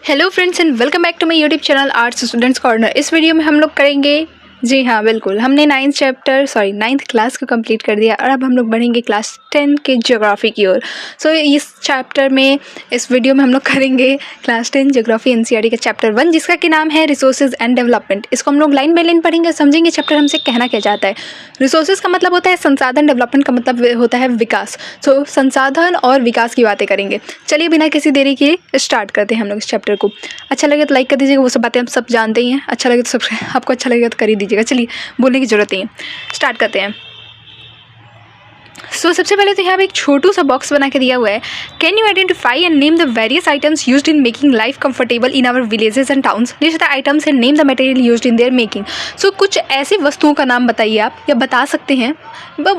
Hello friends and welcome back to my YouTube channel arts students corner. इस video में हम लोग करेंगे, जी हाँ बिल्कुल, हमने नाइन्थ क्लास को कंप्लीट कर दिया और अब हम लोग बढ़ेंगे क्लास 10 के ज्योग्राफी की ओर। सो इस चैप्टर में, इस वीडियो में हम लोग करेंगे क्लास 10 ज्योग्राफी एनसीईआरटी का चैप्टर 1, जिसका कि नाम है रिसोर्सेज एंड डेवलपमेंट। इसको हम लोग लाइन बाय लाइन पढ़ेंगे, समझेंगे चैप्टर हमसे कहना क्या चाहता है। रिसोर्सेज का मतलब होता है संसाधन, डेवलपमेंट का मतलब होता है विकास। सो संसाधन और विकास की बातें करेंगे। चलिए बिना किसी देरी के स्टार्ट करते हैं हम लोग इस चैप्टर को। अच्छा लगे तो लाइक कर दीजिएगा, वो सब बातें हम सब जानते ही हैं। अच्छा लगे तो सब्सक्राइब, आपको अच्छा लगेगा तो कर ही दीजिएगा। चलिए बोलने की ज़रूरत नहीं है, स्टार्ट करते हैं। सबसे पहले तो यहाँ पे एक छोटू सा बॉक्स बना के दिया हुआ है। Can you identify and name the various items used in making life comfortable in our villages and towns. This are the items and name the material used in their making. So कुछ ऐसी वस्तुओं का नाम बताइए आप, या बता सकते हैं,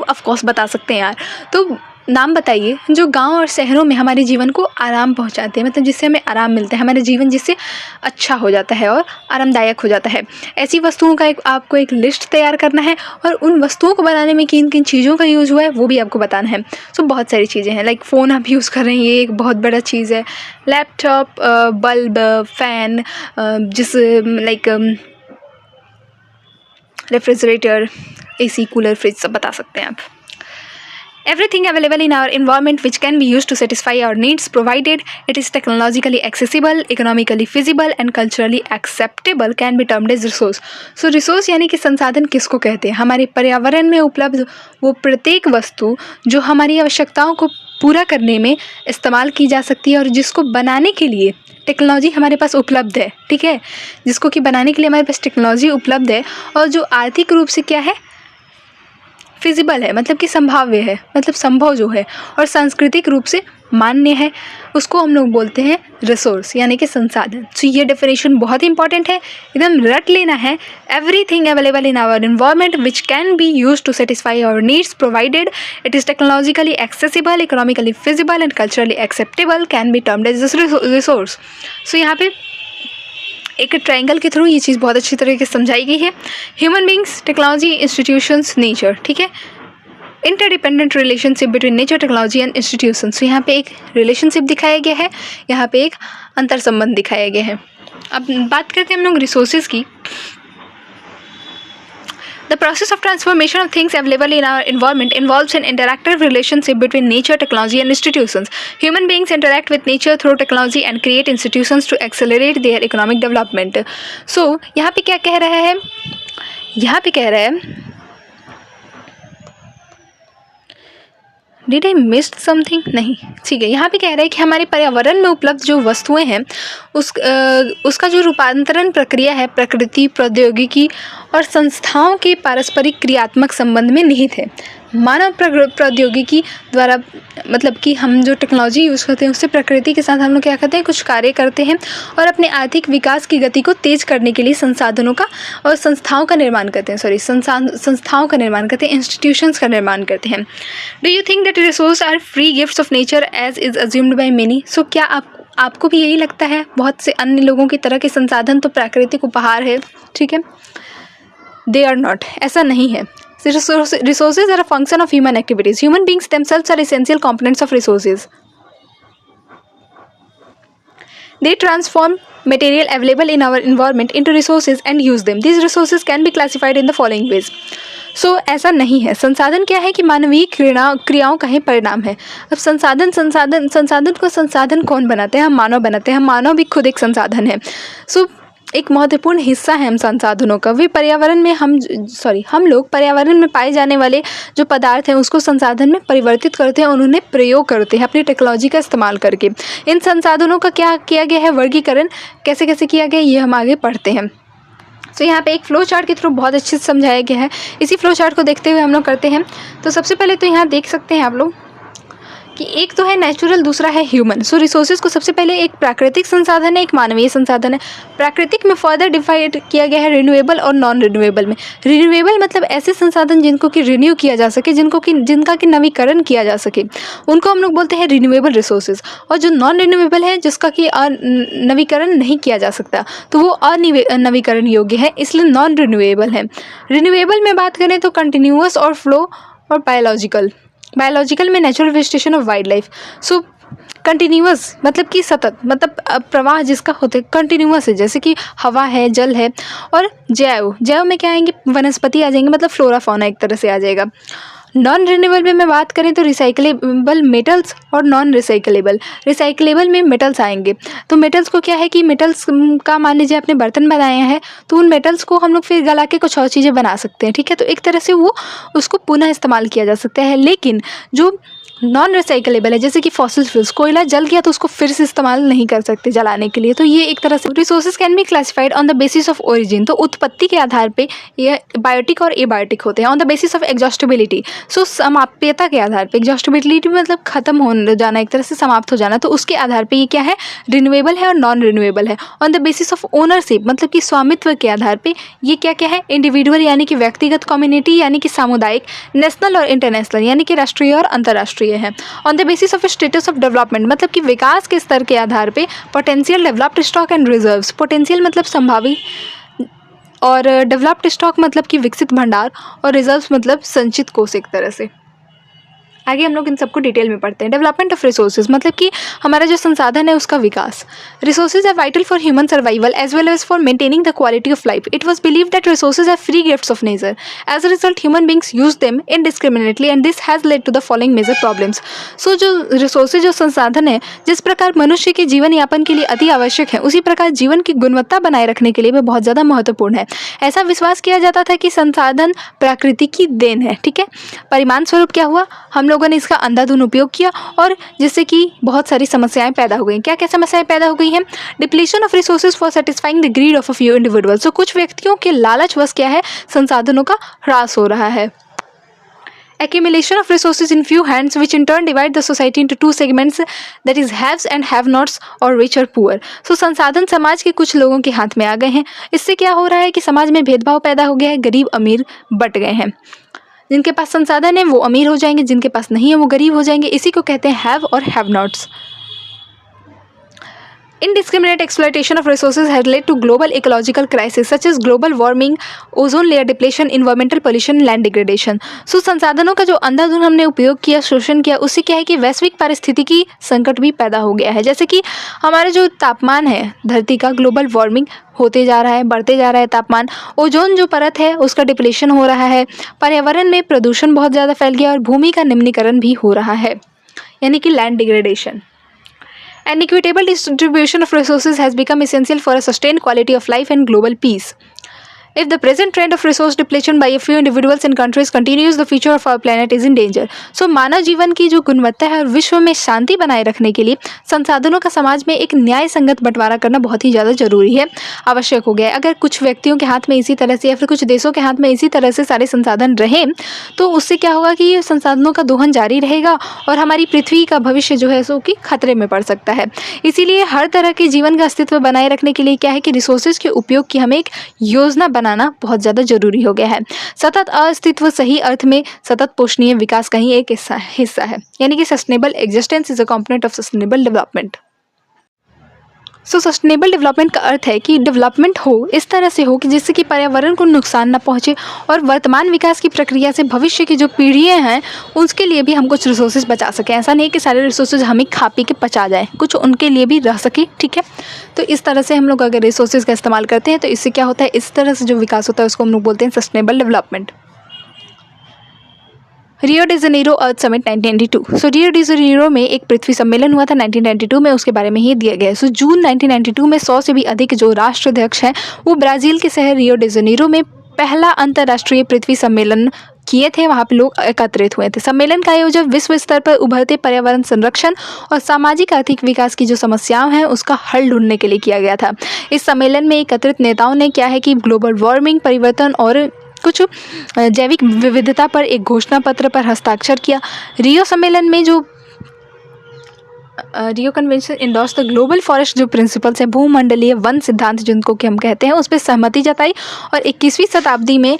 ऑफ कोर्स बता सकते हैं यार। तो नाम बताइए जो गांव और शहरों में हमारे जीवन को आराम पहुंचाते हैं, मतलब जिससे हमें आराम मिलता है, हमारे जीवन जिससे अच्छा हो जाता है और आरामदायक हो जाता है। ऐसी वस्तुओं का आपको एक लिस्ट तैयार करना है और उन वस्तुओं को बनाने में किन किन चीज़ों का यूज़ हुआ है वो भी आपको बताना है। सो बहुत सारी चीज़ें हैं, लाइक फ़ोन आप यूज़ कर रहे हैं, ये एक बहुत बड़ा चीज़ है। Laptop, bulb, fan, like refrigerator, AC, cooler, fridge, सब बता सकते हैं आप। Everything available in our environment which can be used to satisfy our needs, provided it is technologically accessible, economically feasible and culturally acceptable, can be termed as resource. So resource यानी कि संसाधन किसको कहते हैं? हमारे पर्यावरण में उपलब्ध वो प्रत्येक वस्तु जो हमारी आवश्यकताओं को पूरा करने में इस्तेमाल की जा सकती है और जिसको बनाने के लिए टेक्नोलॉजी हमारे पास उपलब्ध है, ठीक है, जिसको कि बनाने के लिए हमारे पास टेक्नोलॉजी उपलब्ध है और जो आर्थिक रूप से क्या है, फिजिबल है, मतलब कि संभाव्य है, मतलब संभव जो है, और सांस्कृतिक रूप से मान्य है, उसको हम लोग बोलते हैं रिसोर्स यानी कि संसाधन। तो ये डेफिनेशन बहुत इंपॉर्टेंट है, एकदम रट लेना है। Everything available in our environment which can be use to satisfy our needs, provided it is technologically accessible, economically feasible and culturally acceptable, can be termed as resource. So यहाँ पे एक triangle के through ये चीज़ बहुत अच्छी तरीके से समझाई गई है। Human beings, technology, institutions, nature, ठीक है, interdependent relationship between nature, technology and institutions. तो यहाँ पे एक रिलेशनशिप दिखाया गया है, यहाँ पे एक अंतर संबंध दिखाया गया है। अब बात करते हैं हम लोग रिसोर्सेज की। The process of transformation of things available in our environment involves an interactive relationship between nature, technology, and institutions. Human beings interact with nature through technology and create institutions to accelerate their economic development. So, यहाँ पे क्या कह रहा है? यहाँ पे कह रहा है, डिड आई मिस्ड समथिंग? नहीं, ठीक है। यहाँ पे कह रहा है कि हमारे पर्यावरण में उपलब्ध जो वस्तुएं हैं उसका जो रूपांतरण प्रक्रिया है प्रकृति, प्रौद्योगिकी और संस्थाओं के पारस्परिक क्रियात्मक संबंध में निहित है। मानव प्रौद्योगिकी द्वारा, मतलब कि हम जो टेक्नोलॉजी यूज़ करते हैं उससे प्रकृति के साथ हम लोग क्या करते हैं, कुछ कार्य करते हैं और अपने आर्थिक विकास की गति को तेज़ करने के लिए संसाधनों का और संस्थाओं का निर्माण करते हैं, संस्थाओं का निर्माण करते हैं, इंस्टीट्यूशंस का निर्माण करते हैं। Do you think that resource are free gifts of nature as is assumed by many? So क्या आपको भी यही लगता है? बहुत से अन्य लोगों की तरह के संसाधन तो प्राकृतिक उपहार है, ठीक है? दे आर नॉट, ऐसा नहीं है। Resources are a function of human activities. Human beings themselves are essential components of resources. They transform material available in our environment into resources and use them. These resources can be classified in the following ways. So ऐसा नहीं है। संसाधन क्या है कि मानवीय क्रियाओं का ही परिणाम है। अब संसाधन को संसाधन कौन बनाते हैं? हम मानव बनाते हैं। हम मानव भी खुद एक संसाधन है। So एक महत्वपूर्ण हिस्सा है हम संसाधनों का। वे पर्यावरण में हम लोग पर्यावरण में पाए जाने वाले जो पदार्थ हैं उसको संसाधन में परिवर्तित करते हैं और उन्हें प्रयोग करते हैं अपनी टेक्नोलॉजी का इस्तेमाल करके। इन संसाधनों का क्या किया गया है, वर्गीकरण कैसे कैसे किया गया, ये हम आगे पढ़ते हैं। तो यहाँ पे एक फ्लो चार्ट के थ्रू बहुत अच्छे से समझाया गया है। इसी फ्लो चार्ट को देखते हुए हम लोग करते हैं। तो सबसे पहले तो यहाँ देख सकते हैं आप लोग कि एक तो है नेचुरल, दूसरा है ह्यूमन। सो रिसोर्सेज को सबसे पहले एक प्राकृतिक संसाधन है, एक मानवीय संसाधन है। प्राकृतिक में फर्दर डिवाइड किया गया है रिन्यूएबल और नॉन रिन्यूएबल में। रिन्यूएबल मतलब ऐसे संसाधन जिनको कि रिन्यू किया जा सके, जिनका कि नवीकरण किया जा सके, उनको हम लोग बोलते हैं रिन्यूएबल रिसोर्सेज। और जो नॉन रिन्यूएबल है, जिसका कि नवीकरण नहीं किया जा सकता, तो वो अनवीकरण योग्य है, इसलिए नॉन रिन्यूएबल है। रिन्यूएबल में बात करें तो कंटिन्यूअस और फ्लो और बायोलॉजिकल में natural vegetation of wild life. So continuous मतलब कि सतत, मतलब प्रवाह जिसका होता है कंटिन्यूअस है, जैसे कि हवा है, जल है। और जैव, जैव में क्या आएंगे, वनस्पति आ जाएंगे, मतलब फ्लोरा फौना एक तरह से आ जाएगा। नॉन रिन्यूएबल में मैं बात करें तो रिसाइकलेबल मेटल्स और नॉन रिसाइकलेबल, रिसाइकलेबल में मेटल्स आएंगे। तो मेटल्स को क्या है कि मेटल्स का मान लीजिए आपने बर्तन बनाया है, तो उन मेटल्स को हम लोग फिर गला के कुछ और चीज़ें बना सकते हैं, ठीक है। तो एक तरह से वो उसको पुनः इस्तेमाल किया जा सकता है। लेकिन जो नॉन रिसाइकलेबल है, जैसे कि फॉसिल फ्यूल्स, कोयला जल गया तो उसको फिर से इस्तेमाल नहीं कर सकते जलाने के लिए। तो ये एक तरह से resources can be classified on the basis of origin, तो उत्पत्ति के आधार पे ये बायोटिक और एबायोटिक होते हैं। On the basis of exhaustibility, so समाप्यता के आधार पे, एग्जॉस्टिबिलिटी मतलब खत्म हो जाना, एक तरह से समाप्त हो जाना, तो उसके आधार पे ये क्या है, रिन्यूएबल है और नॉन रिन्यूएबल है। On the basis of ownership, मतलब कि स्वामित्व के आधार पे ये क्या क्या है, इंडिविजुअल यानी कि व्यक्तिगत, कम्युनिटी यानी कि सामुदायिक, नेशनल और इंटरनेशनल यानी कि राष्ट्रीय और अंतर्राष्ट्रीय है। On the basis of status of development, मतलब कि विकास के स्तर के आधार पे, potential, developed stock and reserves, potential मतलब संभावी, और डेवलप्ड स्टॉक मतलब कि विकसित भंडार, और रिजर्व्स मतलब संचित कोष एक तरह से। आगे हम लोग इन सबको डिटेल में पढ़ते हैं। डेवलपमेंट ऑफ रिसोर्सेज मतलब कि हमारा जो संसाधन है उसका विकास। Resources are vital for human survival as well as for maintaining the quality of life. It was believe that resources are free gifts of nature. As a result human beings use them indiscriminately and this has led to the following major problems. So जो resources, जो संसाधन है, जिस प्रकार मनुष्य के जीवन यापन के लिए अति आवश्यक है, उसी प्रकार जीवन की गुणवत्ता बनाए रखने के लिए भी बहुत ज़्यादा महत्वपूर्ण है। ऐसा विश्वास किया जाता था कि संसाधन प्रकृति की देन है, ठीक है। परिणाम स्वरूप क्या हुआ, हम लोगों ने इसका अंधाधुंध उपयोग किया और जिससे कि बहुत सारी समस्याएं पैदा हो गई। क्या क्या समस्याएं पैदा हो गई हैं, depletion of resources for satisfying the greed of a few individuals. तो कुछ व्यक्तियों के लालचवश क्या है, संसाधनों का ह्रास हो रहा है। Accumulation of resources in few hands, which in turn divide the society into two segments, that is haves and have-nots और rich और poor. So संसाधन समाज के कुछ लोगों के हाथ में आ गए हैं। इससे क्या हो रहा है कि समाज में भेदभाव पैदा हो गया है, गरीब अमीर बट गए हैं। जिनके पास संसाधन है वो अमीर हो जाएंगे, जिनके पास नहीं है वो गरीब हो जाएंगे। इसी को कहते हैं हैव और have-knots. Indiscriminate exploitation of resources has led to global ecological crises such as global warming, ozone layer depletion, environmental pollution, land degradation. So संसाधनों का जो अंधाधुंध हमने उपयोग किया, शोषण किया, उससे क्या है कि वैश्विक पारिस्थितिकी संकट भी पैदा हो गया है। जैसे कि हमारा जो तापमान है धरती का, ग्लोबल वार्मिंग होते जा रहा है, बढ़ते जा रहा है तापमान। ओजोन जो परत है उसका डिप्लेशन हो रहा है, पर्यावरण में प्रदूषण बहुत ज़्यादा फैल गया और भूमि का निम्नीकरण भी हो रहा है, यानी कि land degradation. An equitable distribution of resources has become essential for a sustained quality of life and global peace. If the present trend of resource depletion by a few individuals and countries continues, the future of our planet is in danger. So मानव जीवन की जो गुणवत्ता है और विश्व में शांति बनाए रखने के लिए संसाधनों का समाज में एक न्याय संगत बंटवारा करना बहुत ही ज़्यादा जरूरी है, आवश्यक हो गया है। अगर कुछ व्यक्तियों के हाथ में इसी तरह से या फिर कुछ देशों के हाथ में इसी तरह से सारे संसाधन रहे तो उससे क्या होगा कि संसाधनों का दोहन जारी रहेगा और हमारी पृथ्वी का भविष्य जो है सो कि खतरे में पड़ सकता है। इसीलिए हर तरह के जीवन का अस्तित्व बनाए रखने के लिए क्या है कि रिसोर्सेज के उपयोग की हमें एक योजना बनाना बहुत ज़्यादा जरूरी हो गया है। सतत अस्तित्व सही अर्थ में सतत पोषणीय विकास का ही एक हिस्सा है, यानी कि sustainable existence is a component of sustainable development. So sustainable development का अर्थ है कि डेवलपमेंट हो इस तरह से हो कि जिससे कि पर्यावरण को नुकसान ना पहुंचे और वर्तमान विकास की प्रक्रिया से भविष्य की जो पीढ़ियां हैं उसके लिए भी हम कुछ रिसोर्सेज बचा सकें। ऐसा नहीं कि सारे रिसोर्सेज हमें खा पी के पचा जाए, कुछ उनके लिए भी रह सके, ठीक है। तो इस तरह से हम लोग अगर रिसोर्सेज का इस्तेमाल करते हैं तो इससे क्या होता है, इस तरह से जो विकास होता है उसको हम लोग बोलते हैं sustainable development. Rio de Janeiro earth summit 1992। So Rio de Janeiro में एक पृथ्वी सम्मेलन हुआ था 1992 में, उसके बारे में ही दिया गया है। सो जून 1992 में 100 से भी अधिक जो राष्ट्राध्यक्ष हैं वो ब्राज़ील के शहर रियो डी जेनेरो में पहला अंतर्राष्ट्रीय पृथ्वी सम्मेलन किए थे। वहाँ पे लोग एकत्रित हुए थे। सम्मेलन का आयोजन विश्व स्तर पर उभरते पर्यावरण संरक्षण और सामाजिक आर्थिक विकास की जो समस्याएं हैं उसका हल ढूंढने के लिए किया गया था। इस सम्मेलन में एकत्रित नेताओं ने क्या है कि ग्लोबल वार्मिंग, परिवर्तन और कुछ जैविक विविधता पर एक घोषणा पत्र पर हस्ताक्षर किया। रियो सम्मेलन में जो Rio convention endorse the global forest जो प्रिंसिपल्स है, भूमंडलीय वन सिद्धांत जिनको कि हम कहते हैं, उस पर सहमति जताई और 21वीं शताब्दी में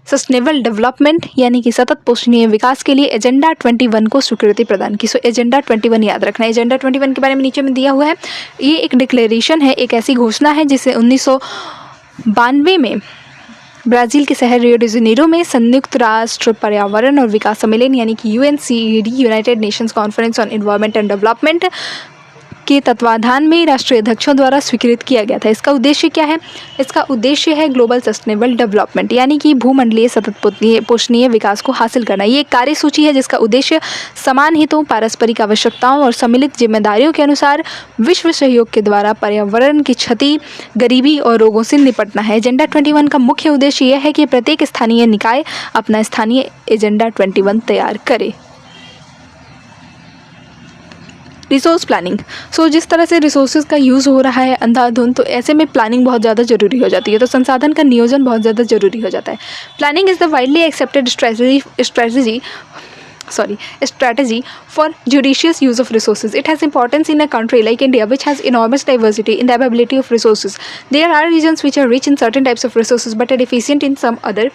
सस्टेनेबल डेवलपमेंट यानी कि सतत पोषणीय विकास के लिए एजेंडा 21 को स्वीकृति प्रदान की। सो एजेंडा 21 याद रखना है। एजेंडा 21 के बारे में नीचे में दिया हुआ है। ये एक डिक्लेरेशन है, एक ऐसी घोषणा है जिसे 1992 में ब्राज़ील के शहर रियो डी जेनेरो में संयुक्त राष्ट्र पर्यावरण और विकास सम्मेलन यानी कि UNCED, United Nations conference on environment and development के तत्वाधान में राष्ट्रीय अध्यक्षों द्वारा स्वीकृत किया गया था। इसका उद्देश्य क्या है? इसका उद्देश्य है ग्लोबल सस्टेनेबल डेवलपमेंट यानी कि भूमंडलीय सतत पोषणीय विकास को हासिल करना। ये एक कार्यसूची है जिसका उद्देश्य समान हितों, पारस्परिक आवश्यकताओं और सम्मिलित जिम्मेदारियों के अनुसार विश्व सहयोग के द्वारा पर्यावरण की क्षति, गरीबी और रोगों से निपटना है। एजेंडा 21 का मुख्य उद्देश्य यह है कि प्रत्येक स्थानीय निकाय अपना स्थानीय एजेंडा 21 तैयार करे। Resource planning. जिस तरह से रिसोर्सेज का यूज़ हो रहा है अंधाधुंध, तो ऐसे में प्लानिंग बहुत ज़्यादा ज़रूरी हो जाती है। तो संसाधन का नियोजन बहुत ज़्यादा ज़रूरी हो जाता है। Planning is the widely accepted strategy for judicious use of resources. It has importance in a country like India, which has enormous diversity in the availability of resources. There are regions which are rich in certain types of resources but are deficient in some other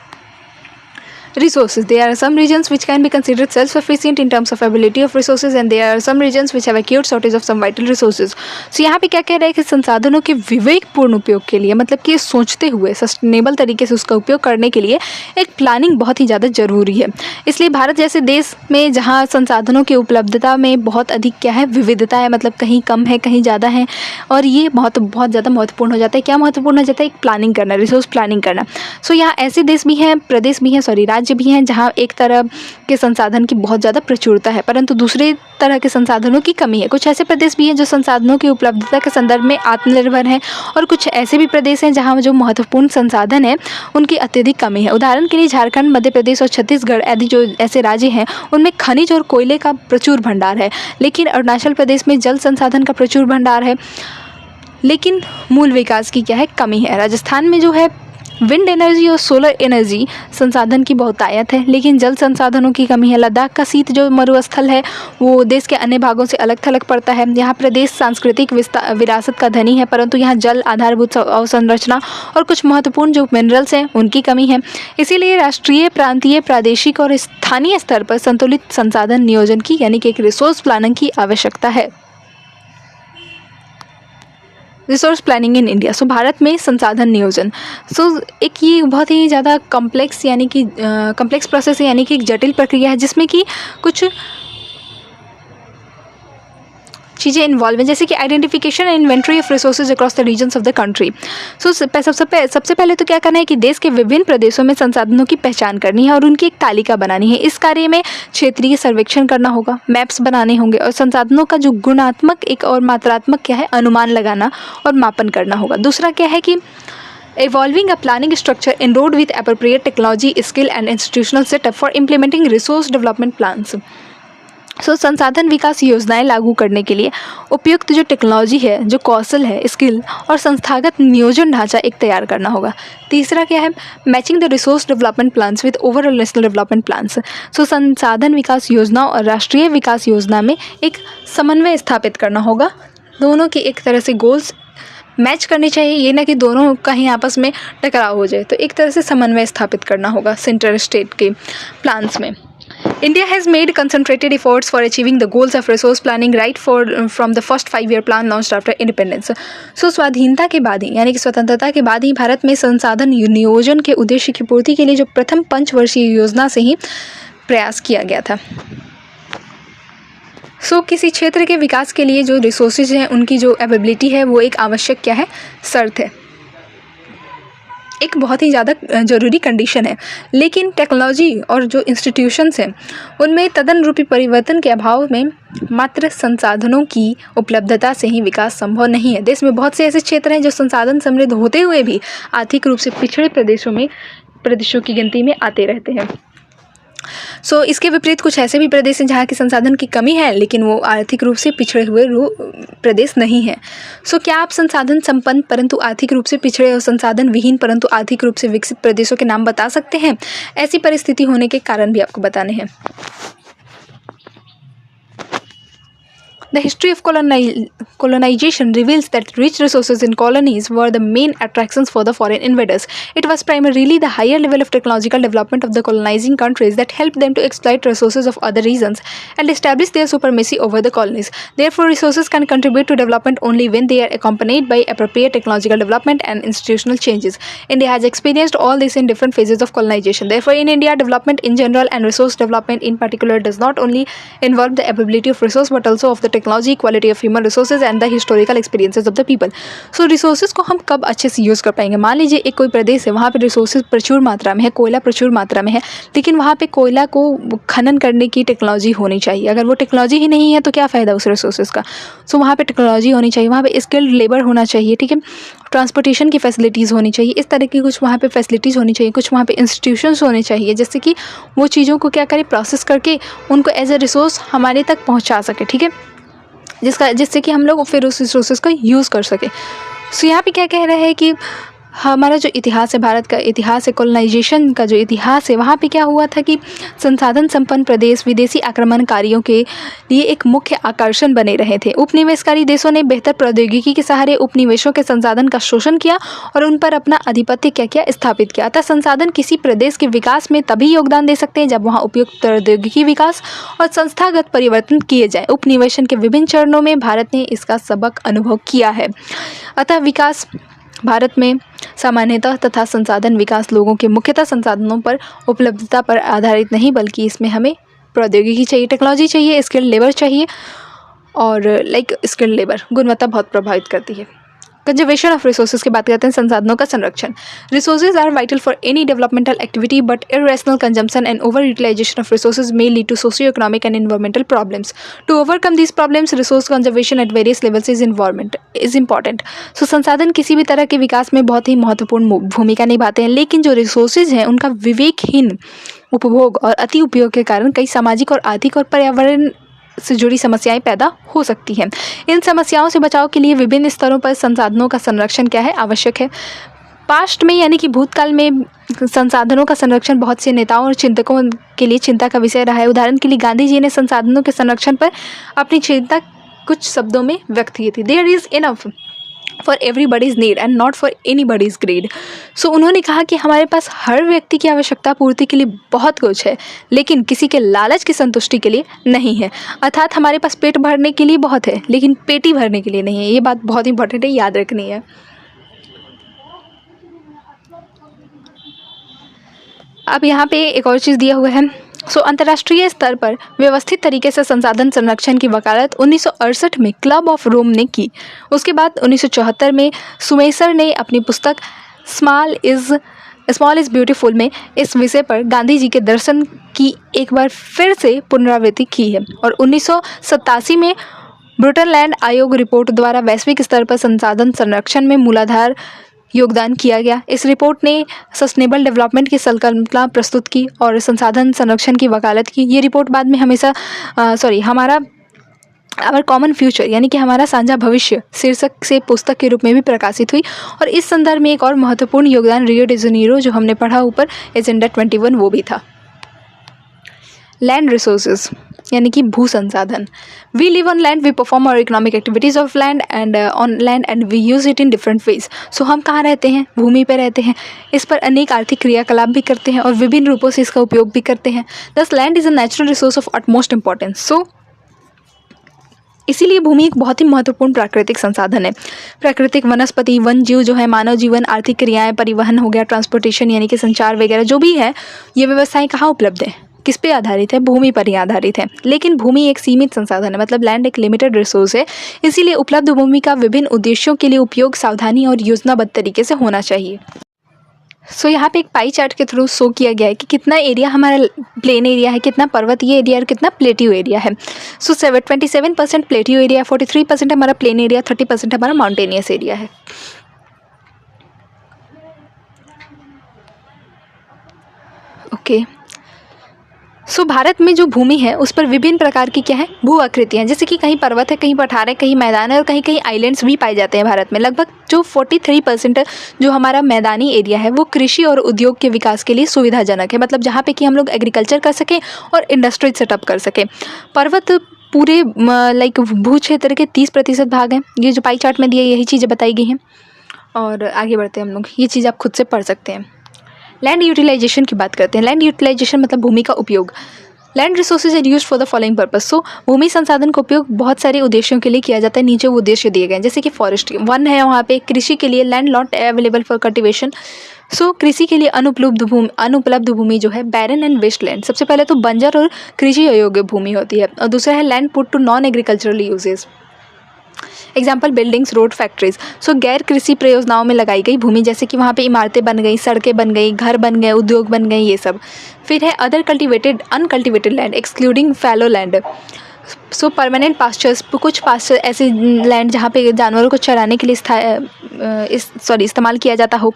resources. There are some regions which can be considered self-sufficient in terms of availability of resources and there are some regions which have acute shortage of some vital resources. So यहाँ पे क्या कह रहा है कि संसाधनों के विवेकपूर्ण उपयोग के लिए, मतलब कि सोचते हुए सस्टेनेबल तरीके से उसका उपयोग करने के लिए एक प्लानिंग बहुत ही ज़्यादा ज़रूरी है। इसलिए भारत जैसे देश में जहाँ संसाधनों की उपलब्धता में बहुत अधिक क्या है, विविधता है, मतलब कहीं कम है कहीं ज़्यादा है, और ये बहुत ज़्यादा महत्वपूर्ण हो जाता है। क्या महत्वपूर्ण हो जाता है? एक प्लानिंग करना, रिसोर्स प्लानिंग करना। यहाँ ऐसे देश भी हैं, प्रदेश भी हैं, राज्य भी हैं जहाँ एक तरह के संसाधन की बहुत ज़्यादा प्रचुरता है परंतु दूसरे तरह के संसाधनों की कमी है। कुछ ऐसे प्रदेश भी हैं जो संसाधनों की उपलब्धता के संदर्भ में आत्मनिर्भर हैं और कुछ ऐसे भी प्रदेश हैं जहाँ जो महत्वपूर्ण संसाधन है उनकी अत्यधिक कमी है। उदाहरण के लिए झारखंड, मध्य प्रदेश और छत्तीसगढ़ आदि जो ऐसे राज्य हैं उनमें खनिज और कोयले का प्रचुर भंडार है, लेकिन अरुणाचल प्रदेश में जल संसाधन का प्रचुर भंडार है, लेकिन मूल विकास की क्या है, कमी है। राजस्थान में जो है विंड एनर्जी और सोलर एनर्जी संसाधन की बहुतायत है, लेकिन जल संसाधनों की कमी है। लद्दाख का शीत जो मरुस्थल है वो देश के अन्य भागों से अलग थलग पड़ता है। यहाँ प्रदेश सांस्कृतिक विरासत का धनी है परंतु यहाँ जल, आधारभूत अवसंरचना और कुछ महत्वपूर्ण जो मिनरल्स हैं उनकी कमी है। इसीलिए राष्ट्रीय, प्रांतीय, प्रादेशिक और स्थानीय स्तर पर संतुलित संसाधन नियोजन की यानी कि एक रिसोर्स प्लानिंग की आवश्यकता है। Resource planning in India. Bharat में संसाधन नियोजन एक ये बहुत ही ज़्यादा कॉम्प्लेक्स यानी कि कॉम्प्लेक्स प्रोसेस है, यानी कि एक जटिल प्रक्रिया है जिसमें कि कुछ चीज़ें इन्वॉल्व हैं, जैसे कि identification and inventory of resources across the regions of the country. सबसे पहले तो क्या करना है कि देश के विभिन्न प्रदेशों में संसाधनों की पहचान करनी है और उनकी एक तालिका बनानी है। इस कार्य में क्षेत्रीय सर्वेक्षण करना होगा, मैप्स बनाने होंगे और संसाधनों का जो गुणात्मक एक और मात्रात्मक क्या है, अनुमान लगाना और मापन करना होगा। दूसरा क्या है कि evolving a planning structure enrolled with appropriate technology, skill and institutional setup for implementing resource development plans. संसाधन विकास योजनाएं लागू करने के लिए उपयुक्त जो टेक्नोलॉजी है, जो कौशल है, स्किल और संस्थागत नियोजन ढांचा एक तैयार करना होगा। तीसरा क्या है, matching the resource development plans with overall national development plans. संसाधन विकास योजना और राष्ट्रीय विकास योजना में एक समन्वय स्थापित करना होगा। दोनों के एक तरह से गोल्स मैच करने चाहिए, ये ना कि दोनों कहीं आपस में टकराव हो जाए, तो एक तरह से समन्वय स्थापित करना होगा सेंट्रल स्टेट के प्लान्स में। India has made concentrated efforts for achieving the goals of resource planning from the first 5-year plan launched after independence. स्वाधीनता के बाद ही यानी कि स्वतंत्रता के बाद ही भारत में संसाधन नियोजन के उद्देश्य की पूर्ति के लिए जो प्रथम पंचवर्षीय योजना से ही प्रयास किया गया था। किसी क्षेत्र के विकास के लिए जो रिसोर्सेज हैं उनकी जो अवेलेबिलिटी है वो एक आवश्यक क्या है, शर्त है, एक बहुत ही ज़्यादा ज़रूरी कंडीशन है। लेकिन टेक्नोलॉजी और जो इंस्टीट्यूशंस हैं उनमें तदनुरूपी परिवर्तन के अभाव में मात्र संसाधनों की उपलब्धता से ही विकास संभव नहीं है। देश में बहुत से ऐसे क्षेत्र हैं जो संसाधन समृद्ध होते हुए भी आर्थिक रूप से पिछड़े प्रदेशों की गिनती में आते रहते हैं। इसके विपरीत कुछ ऐसे भी प्रदेश हैं जहाँ की संसाधन की कमी है लेकिन वो आर्थिक रूप से पिछड़े हुए प्रदेश नहीं हैं। क्या आप संसाधन संपन्न परंतु आर्थिक रूप से पिछड़े और संसाधन विहीन परंतु आर्थिक रूप से विकसित प्रदेशों के नाम बता सकते हैं? ऐसी परिस्थिति होने के कारण भी आपको बताने हैं। The history of colonization reveals that rich resources in colonies were the main attractions for the foreign invaders. It was primarily the higher level of technological development of the colonizing countries that helped them to exploit resources of other regions and establish their supremacy over the colonies. Therefore, resources can contribute to development only when they are accompanied by appropriate technological development and institutional changes. India has experienced all this in different phases of colonization. Therefore, in India, development in general and resource development in particular does not only involve the availability of resource but also of the technology, quality of human resources and the historical experiences of the people. So resources को हम कब अच्छे से use कर पाएंगे? मान लीजिए एक कोई प्रदेश है, वहाँ पे रिसोर्सेज प्रचुर मात्रा में है, कोयला प्रचुर मात्रा में है, लेकिन वहाँ पे कोयला को खनन करने की टेक्नोलॉजी होनी चाहिए. अगर वो टेक्नोलॉजी ही नहीं है तो क्या फ़ायदा उस रिसोर्सेज का? सो वहाँ पे टेक्नोलॉजी होनी चाहिए, वहाँ पे स्किल्ड लेबर होना चाहिए, ठीक है, ट्रांसपोर्टेशन की फैसिलिटीज़ होनी चाहिए, इस तरह की कुछ वहाँ पे फैसिलिटीज़ होनी चाहिए, कुछ वहाँ पे इंस्टीट्यूशंस होने चाहिए जिससे कि वो चीज़ों को क्या करें, प्रोसेस करके उनको एज ए रिसोर्स हमारे तक पहुँचा सके, ठीक है, जिससे कि हम लोग फिर उस रिसोर्सेज का यूज़ कर सकें. सो यहाँ पे क्या कह रहा है कि हमारा जो इतिहास है, भारत का इतिहास है, कॉलोनाइजेशन का जो इतिहास है, वहाँ पे क्या हुआ था कि संसाधन संपन्न प्रदेश विदेशी आक्रमणकारियों के लिए एक मुख्य आकर्षण बने रहे थे. उपनिवेशकारी देशों ने बेहतर प्रौद्योगिकी के सहारे उपनिवेशों के संसाधन का शोषण किया और उन पर अपना आधिपत्य क्या किया, स्थापित किया. अतः संसाधन किसी प्रदेश के विकास में तभी योगदान दे सकते हैं जब वहाँ उपयुक्त प्रौद्योगिकी विकास और संस्थागत परिवर्तन किए जाए. उपनिवेशन के विभिन्न चरणों में भारत ने इसका सबक अनुभव किया है. अतः विकास भारत में सामान्यतः तथा संसाधन विकास लोगों के मुख्यतः संसाधनों पर उपलब्धता पर आधारित नहीं, बल्कि इसमें हमें प्रौद्योगिकी चाहिए, टेक्नोलॉजी चाहिए, स्किल्ड लेबर चाहिए और स्किल्ड लेबर गुणवत्ता बहुत प्रभावित करती है. कंजर्वेशन ऑफ रिसोर्सेज की बात करते हैं, संसाधनों का संरक्षण. Resources are vital for any developmental activity but irrational consumption and over utilization of resources may lead to socio-economic and environmental problems. To overcome these problems, resource conservation at various levels is important. So संसाधन किसी भी तरह के विकास में बहुत ही महत्वपूर्ण भूमिका निभाते हैं, लेकिन जो रिसोर्सेज हैं उनका विवेकहीन उपभोग और अति उपयोग के कारण कई सामाजिक और आर्थिक और पर्यावरण से जुड़ी समस्याएं पैदा हो सकती हैं. इन समस्याओं से बचाव के लिए विभिन्न स्तरों पर संसाधनों का संरक्षण क्या है, आवश्यक है. पास्ट में यानी कि भूतकाल में संसाधनों का संरक्षण बहुत से नेताओं और चिंतकों के लिए चिंता का विषय रहा है. उदाहरण के लिए गांधी जी ने संसाधनों के संरक्षण पर अपनी चिंता कुछ शब्दों में व्यक्त की थी. There is enough for everybody's need and not for anybody's greed. So उन्होंने कहा कि हमारे पास हर व्यक्ति की आवश्यकता पूर्ति के लिए बहुत कुछ है, लेकिन किसी के लालच की संतुष्टि के लिए नहीं है. अर्थात हमारे पास पेट भरने के लिए बहुत है, लेकिन पेटी भरने के लिए नहीं है. ये बात बहुत इंपॉर्टेंट है, याद रखनी है. अब यहाँ पे एक और चीज़ दिया हुआ है. अंतर्राष्ट्रीय स्तर पर व्यवस्थित तरीके से संसाधन संरक्षण की वकालत 1968 में क्लब ऑफ रोम ने की. उसके बाद 1974 में सुमेसर ने अपनी पुस्तक स्मॉल इज़ ब्यूटीफुल में इस विषय पर गांधी जी के दर्शन की एक बार फिर से पुनरावृत्ति की है. और 1987 में ब्रुटनलैंड आयोग रिपोर्ट द्वारा वैश्विक स्तर पर संसाधन संरक्षण में मूलाधार योगदान किया गया. इस रिपोर्ट ने सस्टेनेबल डेवलपमेंट की संकल्पना प्रस्तुत की और संसाधन संरक्षण की वकालत की. ये रिपोर्ट बाद में हमारा आवर कॉमन फ्यूचर यानी कि हमारा साझा भविष्य शीर्षक से पुस्तक के रूप में भी प्रकाशित हुई. और इस संदर्भ में एक और महत्वपूर्ण योगदान रियो डी जेनेरो जो हमने पढ़ा ऊपर एजेंडा 21 वो भी था. लैंड रिसोर्सेज यानी कि भू संसाधन. We live on land, we perform our economic activities of land and on land and we use it in different ways. So हम कहाँ रहते हैं, भूमि पर रहते हैं, इस पर अनेक आर्थिक क्रियाकलाप भी करते हैं और विभिन्न रूपों से इसका उपयोग भी करते हैं. This land is a natural resource of utmost importance. So इसीलिए भूमि एक बहुत ही महत्वपूर्ण प्राकृतिक संसाधन है. प्राकृतिक वनस्पति, वन जीव जो है, मानव जीवन, आर्थिक क्रियाएं, परिवहन हो गया, ट्रांसपोर्टेशन यानी कि संचार वगैरह जो भी है, ये व्यवस्थाएं कहाँ उपलब्ध है, किस पे आधारित है, भूमि पर ही आधारित है. लेकिन भूमि एक सीमित संसाधन है, मतलब लैंड एक लिमिटेड रिसोर्स है. इसीलिए उपलब्ध भूमि का विभिन्न उद्देश्यों के लिए उपयोग सावधानी और योजनाबद्ध तरीके से होना चाहिए. यहाँ पे एक पाई चार्ट के थ्रू शो किया गया है कि कितना एरिया हमारा प्लेन एरिया है, कितना पर्वतीय एरिया और कितना प्लेट्यू एरिया है. 27% प्लेट्यू एरिया, 43% हमारा प्लेन एरिया, 30% हमारा माउंटेनियस एरिया है. ओके. भारत में जो भूमि है उस पर विभिन्न प्रकार की क्या है, भू आकृतियाँ, जैसे कि कहीं पर्वत है, कहीं पठार है, कहीं मैदान है और कहीं कहीं आइलैंड्स भी पाए जाते हैं भारत में. लगभग जो 43% जो हमारा मैदानी एरिया है वो कृषि और उद्योग के विकास के लिए सुविधाजनक है, मतलब जहाँ पे कि हम लोग एग्रीकल्चर कर सकें और इंडस्ट्री सेटअप कर सकें. पर्वत पूरे लाइक भू क्षेत्र के 30% भाग हैं। ये जो पाई चार्ट में दिया यही चीज़ें बताई गई हैं। और आगे बढ़ते हैं हम लोग, ये चीज़ आप खुद से पढ़ सकते हैं। लैंड यूटिलाइजेशन की बात करते हैं। लैंड यूटिलाइजेशन मतलब भूमि का उपयोग। Land resources are used for the following purpose. So भूमि संसाधन का उपयोग बहुत सारे उद्देश्यों के लिए किया जाता है। नीचे वो उद्देश्य दिए गए हैं, जैसे कि फॉरेस्ट वन है, वहाँ पे कृषि के लिए land not available for cultivation. So कृषि के लिए अनुपलब्ध भूमि जो है बैरन एंड वेस्ट लैंड। सबसे पहले तो बंजर और कृषि अयोग्य भूमि होती है, और दूसरा है land put to non agricultural uses. Example buildings, road, factories. So गैर कृषि प्रयोजनाओं में लगाई गई भूमि, जैसे कि वहाँ पे इमारतें बन गई, सड़कें बन गई, घर बन गए, उद्योग बन गए, ये सब। फिर है other cultivated uncultivated land excluding fallow land. सो परमानेंट पास्चर्स, कुछ पास्चर ऐसे लैंड जहाँ पे जानवरों को चराने के लिए इस्तेमाल किया जाता हो।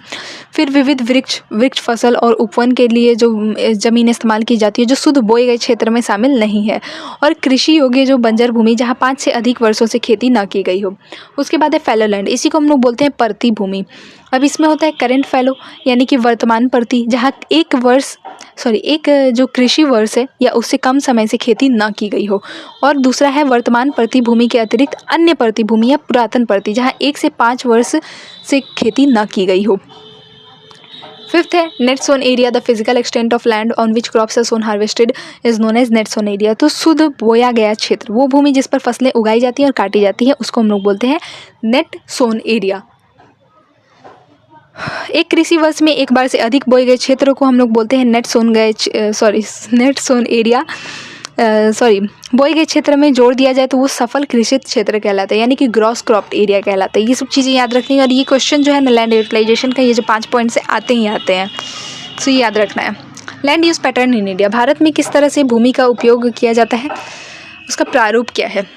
फिर विविध वृक्ष फसल और उपवन के लिए जो ज़मीन इस्तेमाल की जाती है, जो शुद्ध बोए गए क्षेत्र में शामिल नहीं है। और कृषि योग्य जो बंजर भूमि, जहाँ 5 से अधिक वर्षों से खेती ना की गई हो। उसके बाद है फैलो लैंड, इसी को हम लोग बोलते हैं परती भूमि। अब इसमें होता है करेंट फैलो, यानी कि वर्तमान परती, जहाँ एक जो कृषि वर्ष है या उससे कम समय से खेती ना की गई हो। और दूसरा है वर्तमान परती भूमि के अतिरिक्त अन्य परती भूमि या पुरातन परती, जहाँ 1 से 5 वर्ष से खेती ना की गई हो। फिफ्थ है net sown area, the physical extent of land on which crops are sown harvested is known as net sown area. तो शुद्ध बोया गया क्षेत्र, वो भूमि जिस पर फसलें उगाई जाती हैं और काटी जाती हैं, उसको हम लोग बोलते हैं नेट सोन एरिया। एक कृषि वर्ष में एक बार से अधिक बोए गए क्षेत्र को हम लोग बोलते हैं नेट सोन एरिया। बोए गए क्षेत्र में जोड़ दिया जाए तो वो सफल कृषित क्षेत्र कहलाता है, यानी कि ग्रॉस क्रॉप्ड एरिया कहलाता है। ये सब चीज़ें याद रखनी है, और ये क्वेश्चन जो है ना लैंड यूटिलाइजेशन का, ये जो 5 पॉइंट से आते ही आते हैं, सो ये याद रखना है। Land use pattern in India, Bharat में किस तरह से भूमि का उपयोग किया जाता है, उसका प्रारूप क्या है।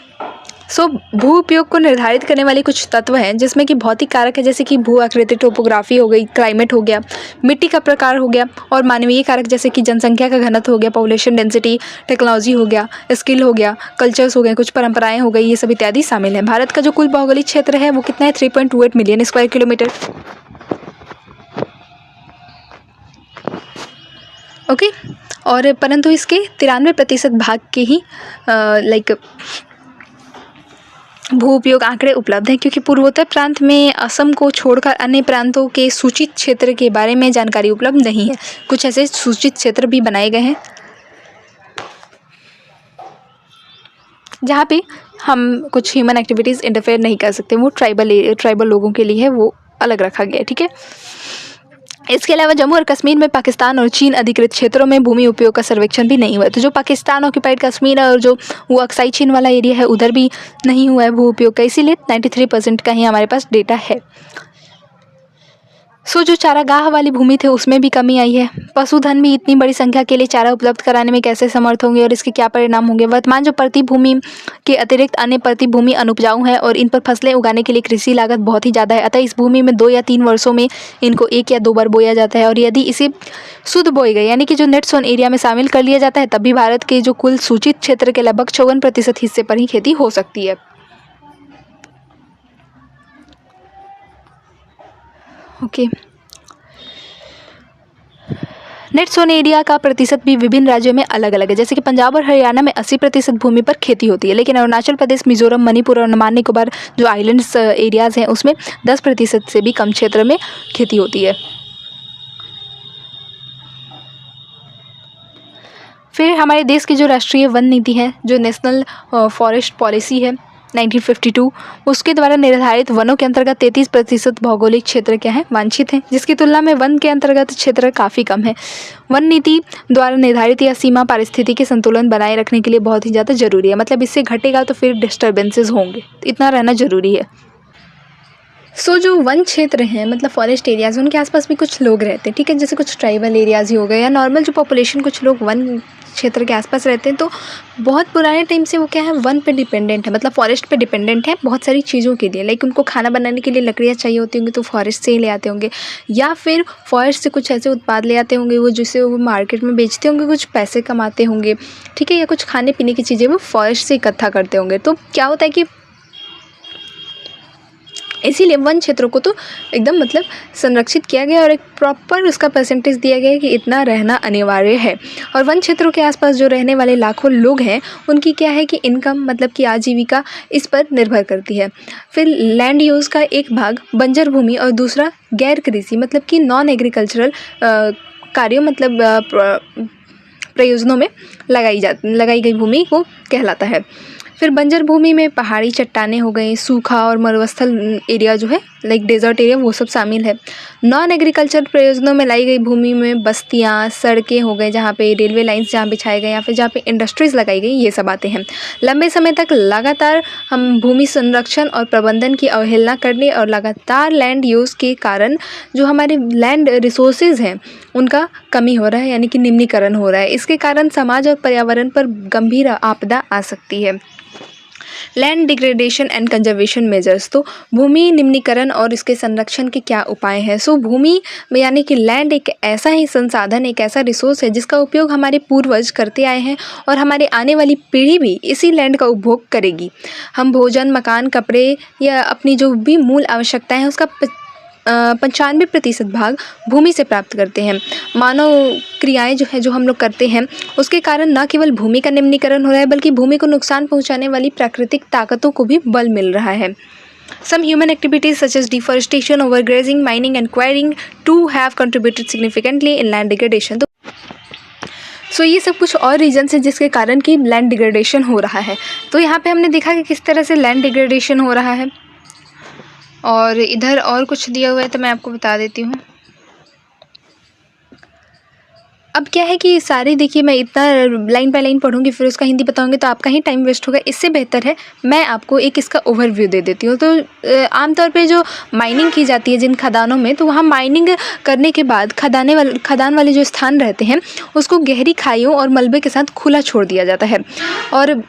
सो भू उपयोग को निर्धारित करने वाले कुछ तत्व हैं, जिसमें कि भौतिक कारक है, जैसे कि भू आकृति, टोपोग्राफी हो गई, क्लाइमेट हो गया, मिट्टी का प्रकार हो गया, और मानवीय कारक जैसे कि जनसंख्या का घनत्व हो गया, पॉपुलेशन डेंसिटी, टेक्नोलॉजी हो गया, स्किल हो गया, कल्चर्स हो गए, कुछ परंपराएं हो गई, ये सब इत्यादि शामिल हैं। भारत का जो कुल भौगोलिक क्षेत्र है वो कितना है, 3.28 मिलियन स्क्वायर किलोमीटर। ओके, और परंतु इसके 93% भाग के ही भू उपयोग आंकड़े उपलब्ध हैं, क्योंकि पूर्वोत्तर प्रांत में असम को छोड़कर अन्य प्रांतों के सूचित क्षेत्र के बारे में जानकारी उपलब्ध नहीं है। कुछ ऐसे सूचित क्षेत्र भी बनाए गए हैं जहाँ पे हम कुछ ह्यूमन एक्टिविटीज़ इंटरफेयर नहीं कर सकते, वो ट्राइबल लोगों के लिए है, वो अलग रखा गया है। ठीक है, इसके अलावा जम्मू और कश्मीर में पाकिस्तान और चीन अधिकृत क्षेत्रों में भूमि उपयोग का सर्वेक्षण भी नहीं हुआ है। तो जो पाकिस्तान ऑक्यूपाइड कश्मीर और जो वो अक्साई चीन वाला एरिया है, उधर भी नहीं हुआ है भू उपयोग का, इसीलिए 93% का ही हमारे पास डेटा है। सो जो चारागाह वाली भूमि थे उसमें भी कमी आई है। पशुधन भी इतनी बड़ी संख्या के लिए चारा उपलब्ध कराने में कैसे समर्थ होंगे और इसके क्या परिणाम होंगे। वर्तमान जो प्रति भूमि के अतिरिक्त अन्य प्रति भूमि अनुपजाऊ है और इन पर फसलें उगाने के लिए कृषि लागत बहुत ही ज़्यादा है। अतः इस भूमि में 2 या 3 वर्षों में इनको 1 या 2 बार बोया जाता है, और यदि इसे शुद्ध बोए गए यानी कि जो नेट सोन एरिया में शामिल कर लिया जाता है, तब भी भारत के जो कुल सूचित क्षेत्र के लगभग 54% हिस्से पर ही खेती हो सकती है। ओके, नेट सोन एरिया का प्रतिशत भी विभिन्न राज्यों में अलग अलग है। जैसे कि पंजाब और हरियाणा में 80% भूमि पर खेती होती है, लेकिन अरुणाचल प्रदेश, मिजोरम, मणिपुर और अंडमान निकोबार जो आइलैंड्स एरियाज़ हैं उसमें 10% से भी कम क्षेत्र में खेती होती है। फिर हमारे देश की जो राष्ट्रीय वन नीति है, जो नेशनल फॉरेस्ट पॉलिसी है 1952, उसके द्वारा निर्धारित वनों के अंतर्गत 33% भौगोलिक क्षेत्र क्या है, वांछित हैं, जिसकी तुलना में वन के अंतर्गत क्षेत्र काफ़ी कम है। वन नीति द्वारा निर्धारित यह सीमा पारिस्थितिकी संतुलन बनाए रखने के लिए बहुत ही ज़्यादा जरूरी है। मतलब इससे घटेगा तो फिर डिस्टर्बेंसेस होंगे, इतना रहना जरूरी है। सो जो वन क्षेत्र हैं, मतलब फॉरेस्ट एरियाज़, उनके आसपास भी कुछ लोग रहते हैं। ठीक है, जैसे कुछ ट्राइबल एरियाज़ ही हो गए, या नॉर्मल जो पॉपुलेशन कुछ लोग वन क्षेत्र के आसपास रहते हैं। तो बहुत पुराने टाइम से वो क्या है, वन पे डिपेंडेंट है, मतलब फॉरेस्ट पे डिपेंडेंट है बहुत सारी चीज़ों के लिए। लाइक उनको खाना बनाने के लिए लकड़ियाँ चाहिए होती होंगी तो फॉरेस्ट से ही ले आते होंगे, या फिर फॉरेस्ट से कुछ ऐसे उत्पाद ले आते होंगे वो जिसे वो मार्केट में बेचते होंगे, कुछ पैसे कमाते होंगे। ठीक है, या कुछ खाने पीने की चीज़ें वो फॉरेस्ट से इकट्ठा करते होंगे। तो क्या होता है कि इसीलिए वन क्षेत्रों को तो एकदम मतलब संरक्षित किया गया और एक प्रॉपर उसका परसेंटेज दिया गया है कि इतना रहना अनिवार्य है। और वन क्षेत्रों के आसपास जो रहने वाले लाखों लोग हैं उनकी क्या है कि इनकम मतलब कि आजीविका इस पर निर्भर करती है। फिर लैंड यूज़ का एक भाग बंजर भूमि और दूसरा गैर कृषि मतलब कि नॉन एग्रीकल्चरल कार्यों मतलब प्रयोजनों में लगाई गई भूमि को कहलाता है। फिर बंजर भूमि में पहाड़ी चट्टानें हो गई, सूखा और मरुस्थल एरिया जो है लाइक डेजर्ट एरिया वो सब शामिल है। नॉन एग्रीकल्चर प्रयोजनों में लाई गई भूमि में बस्तियाँ, सड़कें हो गए जहाँ पे रेलवे लाइंस जहाँ बिछाए गए या फिर जहाँ पे इंडस्ट्रीज़ लगाई गई, ये सब आते हैं। लंबे समय तक लगातार हम भूमि संरक्षण और प्रबंधन की अवहेलना करने और लगातार लैंड यूज़ के कारण जो हमारे लैंड रिसोर्सेज हैं उनका कमी हो रहा है यानी कि निम्नीकरण हो रहा है। इसके कारण समाज और पर्यावरण पर गंभीर आपदा आ सकती है। Land degradation and conservation measures, तो भूमि निम्नीकरण और इसके संरक्षण के क्या उपाय हैं। सो भूमि यानी कि लैंड एक ऐसा ही संसाधन, एक ऐसा रिसोर्स है जिसका उपयोग हमारे पूर्वज करते आए हैं और हमारे आने वाली पीढ़ी भी इसी लैंड का उपभोग करेगी। हम भोजन, मकान, कपड़े या अपनी जो भी मूल आवश्यकताएं हैं उसका 95% भाग भूमि से प्राप्त करते हैं। मानव क्रियाएं जो है जो हम लोग करते हैं उसके कारण न केवल भूमि का निम्नीकरण हो रहा है बल्कि भूमि को नुकसान पहुंचाने वाली प्राकृतिक ताकतों को भी बल मिल रहा है। Some human activities such as deforestation, overgrazing, mining and quarrying too have contributed significantly in land degradation. तो ये सब कुछ और रीजन्स है जिसके कारण कि लैंड डिग्रेडेशन हो रहा है। तो यहाँ पे हमने देखा कि किस तरह से लैंड डिग्रेडेशन हो रहा है और इधर और कुछ दिया हुआ है तो मैं आपको बता देती हूँ। अब क्या है कि सारे देखिए मैं इतना लाइन बाय लाइन पढ़ूंगी फिर उसका हिंदी बताऊंगी तो आपका ही टाइम वेस्ट होगा। इससे बेहतर है मैं आपको एक इसका ओवरव्यू दे देती हूँ। तो आमतौर पे जो माइनिंग की जाती है जिन खदानों में, तो वहाँ माइनिंग करने के बाद खदान वाले जो स्थान रहते हैं उसको गहरी खाइयों और मलबे के साथ खुला छोड़ दिया जाता है। और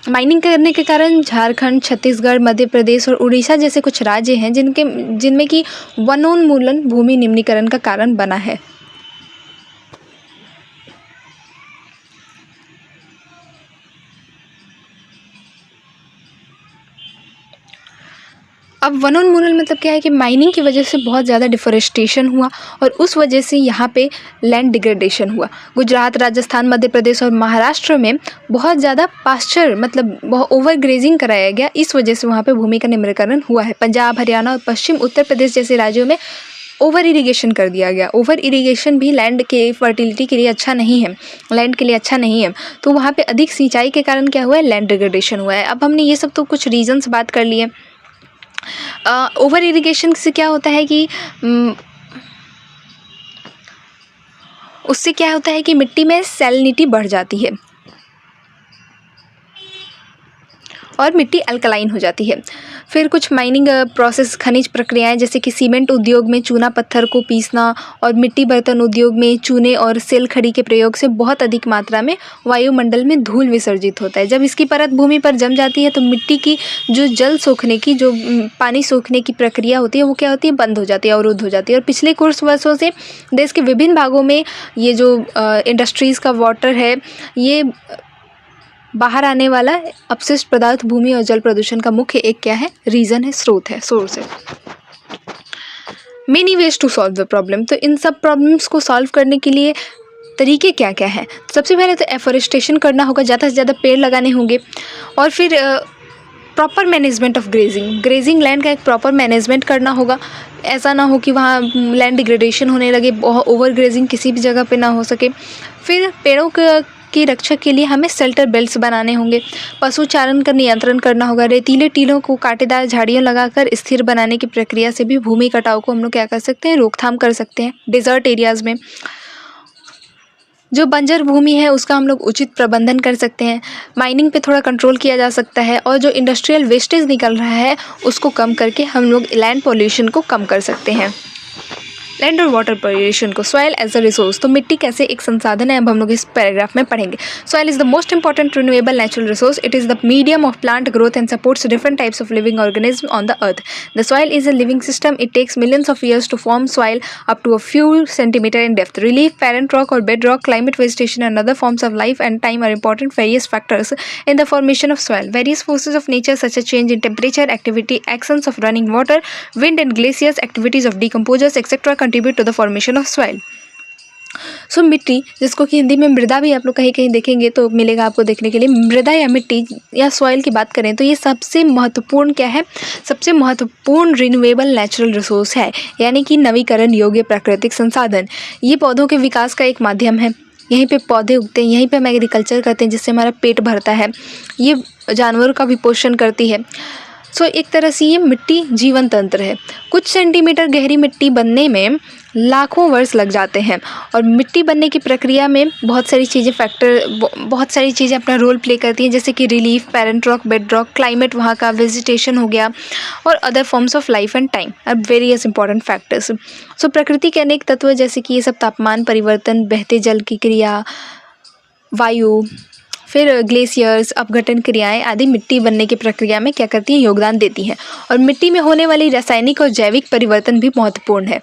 माइनिंग करने के कारण झारखंड, छत्तीसगढ़, मध्य प्रदेश और उड़ीसा जैसे कुछ राज्य हैं जिनमें कि वनोन्मूलन भूमि निम्नीकरण का कारण बना है। अब वनोन्मूलन मतलब क्या है कि माइनिंग की वजह से बहुत ज़्यादा डिफोरेस्टेशन हुआ और उस वजह से यहाँ पे लैंड डिग्रेडेशन हुआ। गुजरात, राजस्थान, मध्य प्रदेश और महाराष्ट्र में बहुत ज़्यादा पास्चर मतलब बहुत ओवर ग्रेजिंग कराया गया, इस वजह से वहाँ पे भूमि का निम्नीकरण हुआ है। पंजाब, हरियाणा और पश्चिम उत्तर प्रदेश जैसे राज्यों में ओवर इरिगेशन कर दिया गया। ओवर इरिगेशन भी लैंड के फर्टिलिटी के लिए अच्छा नहीं है, लैंड के लिए अच्छा नहीं है। तो वहाँ पे अधिक सिंचाई के कारण क्या हुआ है, लैंड डिग्रेडेशन हुआ है। अब हमने ये सब तो कुछ रीजन्स बात कर लिए। ओवर इरिगेशन से क्या होता है कि उससे क्या होता है कि मिट्टी में सैलिनिटी बढ़ जाती है और मिट्टी अल्कलाइन हो जाती है। फिर कुछ माइनिंग प्रोसेस, खनिज प्रक्रियाएं जैसे कि सीमेंट उद्योग में चूना पत्थर को पीसना और मिट्टी बर्तन उद्योग में चूने और सेल खड़ी के प्रयोग से बहुत अधिक मात्रा में वायुमंडल में धूल विसर्जित होता है। जब इसकी परत भूमि पर जम जाती है तो मिट्टी की जो जल सोखने की जो पानी सोखने की प्रक्रिया होती है वो क्या होती है, बंद हो जाती है, अवरुद्ध हो जाती है। और पिछले कुछ वर्षों से देश के विभिन्न भागों में ये जो इंडस्ट्रीज़ का वाटर है ये बाहर आने वाला अपशिष्ट पदार्थ भूमि और जल प्रदूषण का मुख्य एक क्या है, रीज़न है, स्रोत है, सोर्स है। Many ways to solve the problem, तो इन सब प्रॉब्लम्स को सॉल्व करने के लिए तरीके क्या क्या हैं। सबसे पहले तो एफोरेस्टेशन करना होगा, ज़्यादा से ज़्यादा पेड़ लगाने होंगे। और फिर proper management of grazing land का एक प्रॉपर मैनेजमेंट करना होगा। ऐसा ना हो कि वहाँ लैंड डिग्रेडेशन होने लगे, ओवर ग्रेजिंग किसी भी जगह पे ना हो सके। फिर पेड़ों की रक्षा के लिए हमें शेल्टर बेल्ट्स बनाने होंगे। पशु चारण का नियंत्रण करना होगा। रेतीले टीलों को कांटेदार झाड़ियाँ लगाकर स्थिर बनाने की प्रक्रिया से भी भूमि कटाव को हम लोग क्या कर सकते हैं, रोकथाम कर सकते हैं। डेजर्ट एरियाज़ में जो बंजर भूमि है उसका हम लोग उचित प्रबंधन कर सकते हैं। माइनिंग पे थोड़ा कंट्रोल किया जा सकता है और जो इंडस्ट्रियल वेस्टेज निकल रहा है उसको कम करके हम लोग लैंड पॉल्यूशन को कम कर सकते हैं। लैंड और वाटर पोल्यूशन को। सॉइल एज अ रिसोर्स, तो मिट्टी कैसे एक संसाधन है, अब हम लोग इस पैराग्राफ में पढ़ेंगे। Soil is the most important renewable natural resource, it is the medium of plant growth and supports different types of living organism on the earth. The soil is a living system, it takes millions of years to form soil up to a few centimeter in depth. Relief, parent rock or bedrock, climate, vegetation and other forms of life and time are important various factors in the formation of soil. Various forces of nature such as change in temperature, activity, actions of running water, wind and glaciers, activities of decomposers etc. contribute to the formation of soil. सो मिट्टी, जिसको कि हिंदी में मृदा भी आप लोग कहीं कहीं देखेंगे तो मिलेगा आपको देखने के लिए। मृदा या मिट्टी या सॉइल की बात करें तो ये सबसे महत्वपूर्ण क्या है, सबसे महत्वपूर्ण रिन्यूएबल नेचुरल रिसोर्स है, यानी कि नवीकरण योग्य प्राकृतिक संसाधन। ये पौधों के विकास का एक माध्यम है, यहीं पे पौधे उगते हैं, यहीं पे हम एग्रीकल्चर करते हैं जिससे हमारा पेट भरता है, ये जानवरों का भी पोषण करती है। सो एक तरह से ये मिट्टी जीवन तंत्र है। कुछ सेंटीमीटर गहरी मिट्टी बनने में लाखों वर्ष लग जाते हैं और मिट्टी बनने की प्रक्रिया में बहुत सारी चीज़ें अपना रोल प्ले करती हैं, जैसे कि relief, parent rock, bed rock, climate वहाँ का, वेजिटेशन हो गया और other forms of life and time are various important factors. So प्रकृति के अनेक तत्व जैसे कि ये सब तापमान परिवर्तन, बहते जल की क्रिया, वायु, फिर ग्लेशियर्स, अपघटन क्रियाएं आदि मिट्टी बनने की प्रक्रिया में क्या करती हैं, योगदान देती हैं। और मिट्टी में होने वाली रासायनिक और जैविक परिवर्तन भी महत्वपूर्ण है।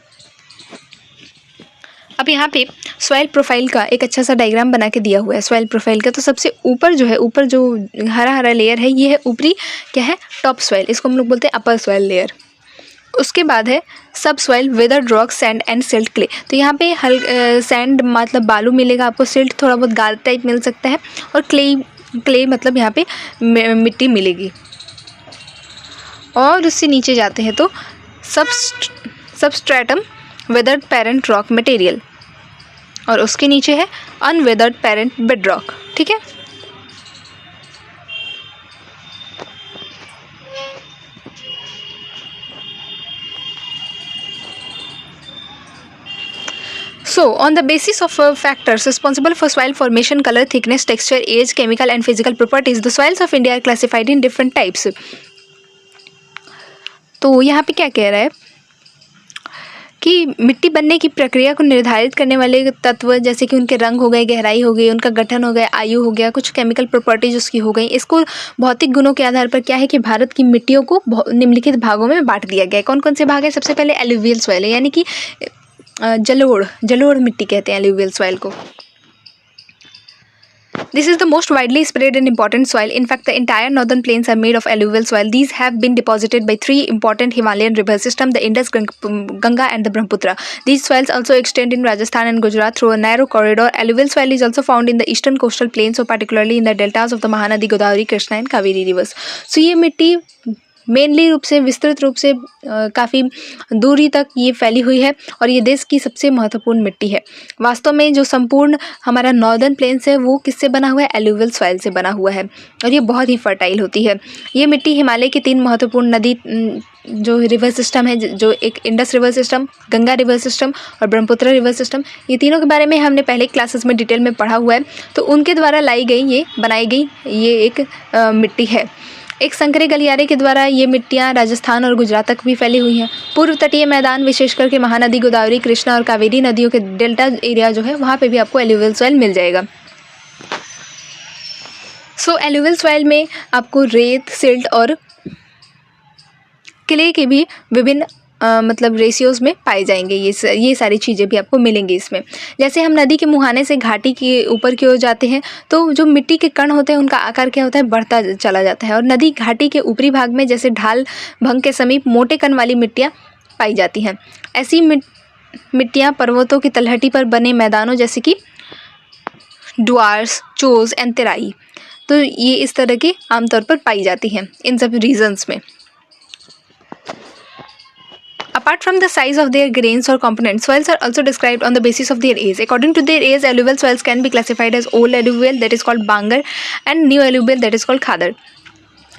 अब यहाँ पे सॉइल प्रोफाइल का एक अच्छा सा डायग्राम बना के दिया हुआ है। सॉइल प्रोफाइल का तो सबसे ऊपर जो है, ऊपर जो हरा हरा लेयर है ये है ऊपरी क्या है, टॉप सॉइल, इसको हम लोग बोलते हैं अपर सॉइल लेयर। उसके बाद है सब soil, weathered rock, sand and silt clay. तो यहाँ पे सैंड मतलब बालू मिलेगा आपको, सिल्ट थोड़ा बहुत गाल टाइप मिल सकता है और क्ले मतलब यहाँ पे मिट्टी मिलेगी। और उससे नीचे जाते हैं तो substratum, weathered parent rock material, और उसके नीचे है अनवेदर्ड पेरेंट बेड रॉक। ठीक है, So, on the basis of factors responsible for soil formation, color, thickness, texture, age, chemical and physical properties, the soils of India are classified in different types. तो यहाँ पे क्या कह रहा है कि मिट्टी बनने की प्रक्रिया को निर्धारित करने वाले तत्व जैसे कि उनके रंग हो गए, गहराई हो गई, उनका गठन हो गया, आयु हो गया, कुछ केमिकल प्रॉपर्टीज उसकी हो गई। इसको भौतिक गुणों के आधार पर क्या है कि भारत की मिट्टियों को निम्नलिखित भागों में बांट दिया गया है। कौन कौन से भाग है? सबसे पहले एलुवियल सॉइल है, यानी कि जलोढ़ मिट्टी कहते हैं एलुवियल सॉइल को। This is the most widely spread and important soil. In fact, the entire northern plains are made of alluvial soil. These have been deposited by three important Himalayan river systems, the Indus, Ganga and the Brahmaputra. These soils also extend in Rajasthan and Gujarat through a narrow corridor. Alluvial soil is also found in the eastern coastal plains, so particularly in the deltas of the Mahanadi, Godavari, Krishna and Kaveri rivers. So ये मिट्टी mainly रूप से, विस्तृत रूप से काफ़ी दूरी तक ये फैली हुई है और ये देश की सबसे महत्वपूर्ण मिट्टी है। वास्तव में जो संपूर्ण हमारा नॉर्दर्न प्लेन्स है वो किससे बना हुआ है? एलुवियल सॉइल से बना हुआ है और ये बहुत ही फर्टाइल होती है। ये मिट्टी हिमालय की 3 महत्वपूर्ण नदी जो रिवर सिस्टम है, जो एक Indus river system, Ganga river system और ब्रह्मपुत्र रिवर सिस्टम, ये तीनों के बारे में हमने पहले क्लासेस में डिटेल में पढ़ा हुआ है। तो उनके द्वारा बनाई गई ये एक मिट्टी है। एक संकरे गलियारे के द्वारा ये मिट्टियाँ राजस्थान और गुजरात तक भी फैली हुई हैं। पूर्व तटीय मैदान विशेष करके महानदी, गोदावरी, कृष्णा और कावेरी नदियों के डेल्टा एरिया जो है वहाँ पे भी आपको एलुवियल सॉइल मिल जाएगा। सो एलुवियल सॉइल में आपको रेत, सिल्ट और क्ले के भी विभिन्न मतलब रेशियोज़ में पाए जाएंगे। ये सारी चीज़ें भी आपको मिलेंगी इसमें। जैसे हम नदी के मुहाने से घाटी के ऊपर की ओर जाते हैं तो जो मिट्टी के कण होते हैं उनका आकार क्या होता है? बढ़ता चला जाता है और नदी घाटी के ऊपरी भाग में जैसे ढाल भंग के समीप मोटे कण वाली मिट्टियाँ पाई जाती हैं। ऐसी मिट्टियाँ पर्वतों की तलहटी पर बने मैदानों जैसे कि डुआर्स, चोज एंड तेराई, तो ये इस तरह की आमतौर पर पाई जाती हैं इन सब रीजन्स में। Apart from the size of their grains or components, soils are also described on the basis of their age. According to their age, alluvial soils can be classified as old alluvial, that is called Bangar, and new alluvial, that is called Khadar.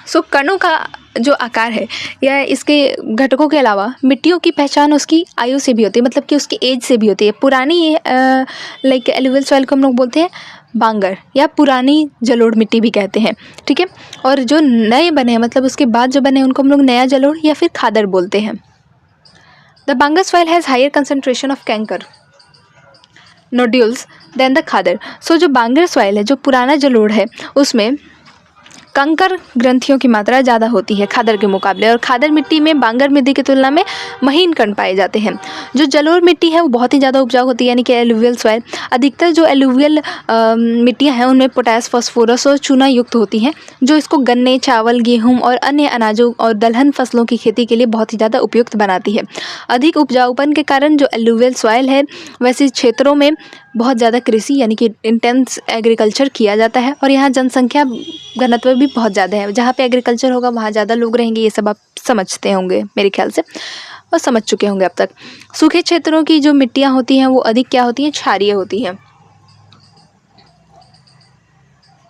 So कणों का जो आकार है या इसके घटकों के अलावा मिट्टियों की पहचान उसकी आयु से भी होती है, मतलब कि उसकी एज से भी होती है। पुरानी लाइक एलुवियल सॉइल को हम लोग बोलते हैं बांगर या पुरानी जलोढ़ मिट्टी भी कहते हैं, ठीक है। और जो नए बने हैं मतलब उसके बाद जो बने हैं उनको हम लोग नया जलोढ़ या फिर खादर बोलते हैं। The bangar soil has higher concentration of kankar nodules than the khadar. So जो बांगर सॉइल है, जो पुराना जलोढ़ है, उसमें कंकर ग्रंथियों की मात्रा ज़्यादा होती है खादर के मुकाबले, और खादर मिट्टी में बांगर मिट्टी की तुलना में महीन कण पाए जाते हैं। जो जलोढ़ मिट्टी है वो बहुत ही ज़्यादा उपजाऊ होती है, यानी कि एलुवियल सॉइल। अधिकतर जो एलुवियल मिट्टियाँ हैं उनमें पोटास, फास्फोरस और चूना युक्त होती हैं, जो इसको गन्ने, चावल, गेहूँ और अन्य अनाजों और दलहन फसलों की खेती के लिए बहुत ही ज़्यादा उपयुक्त बनाती है। अधिक उपजाऊपन के कारण जो एलुवियल सॉइल है वैसे क्षेत्रों में बहुत ज़्यादा कृषि यानी कि इंटेंस एग्रीकल्चर किया जाता है, और यहाँ जनसंख्या घनत्व भी बहुत ज़्यादा है। जहाँ पे एग्रीकल्चर होगा वहाँ ज़्यादा लोग रहेंगे, ये सब आप समझते होंगे मेरे ख्याल से, और समझ चुके होंगे अब तक। सूखे क्षेत्रों की जो मिट्टियाँ होती हैं वो अधिक क्या होती हैं, क्षारीय होती हैं,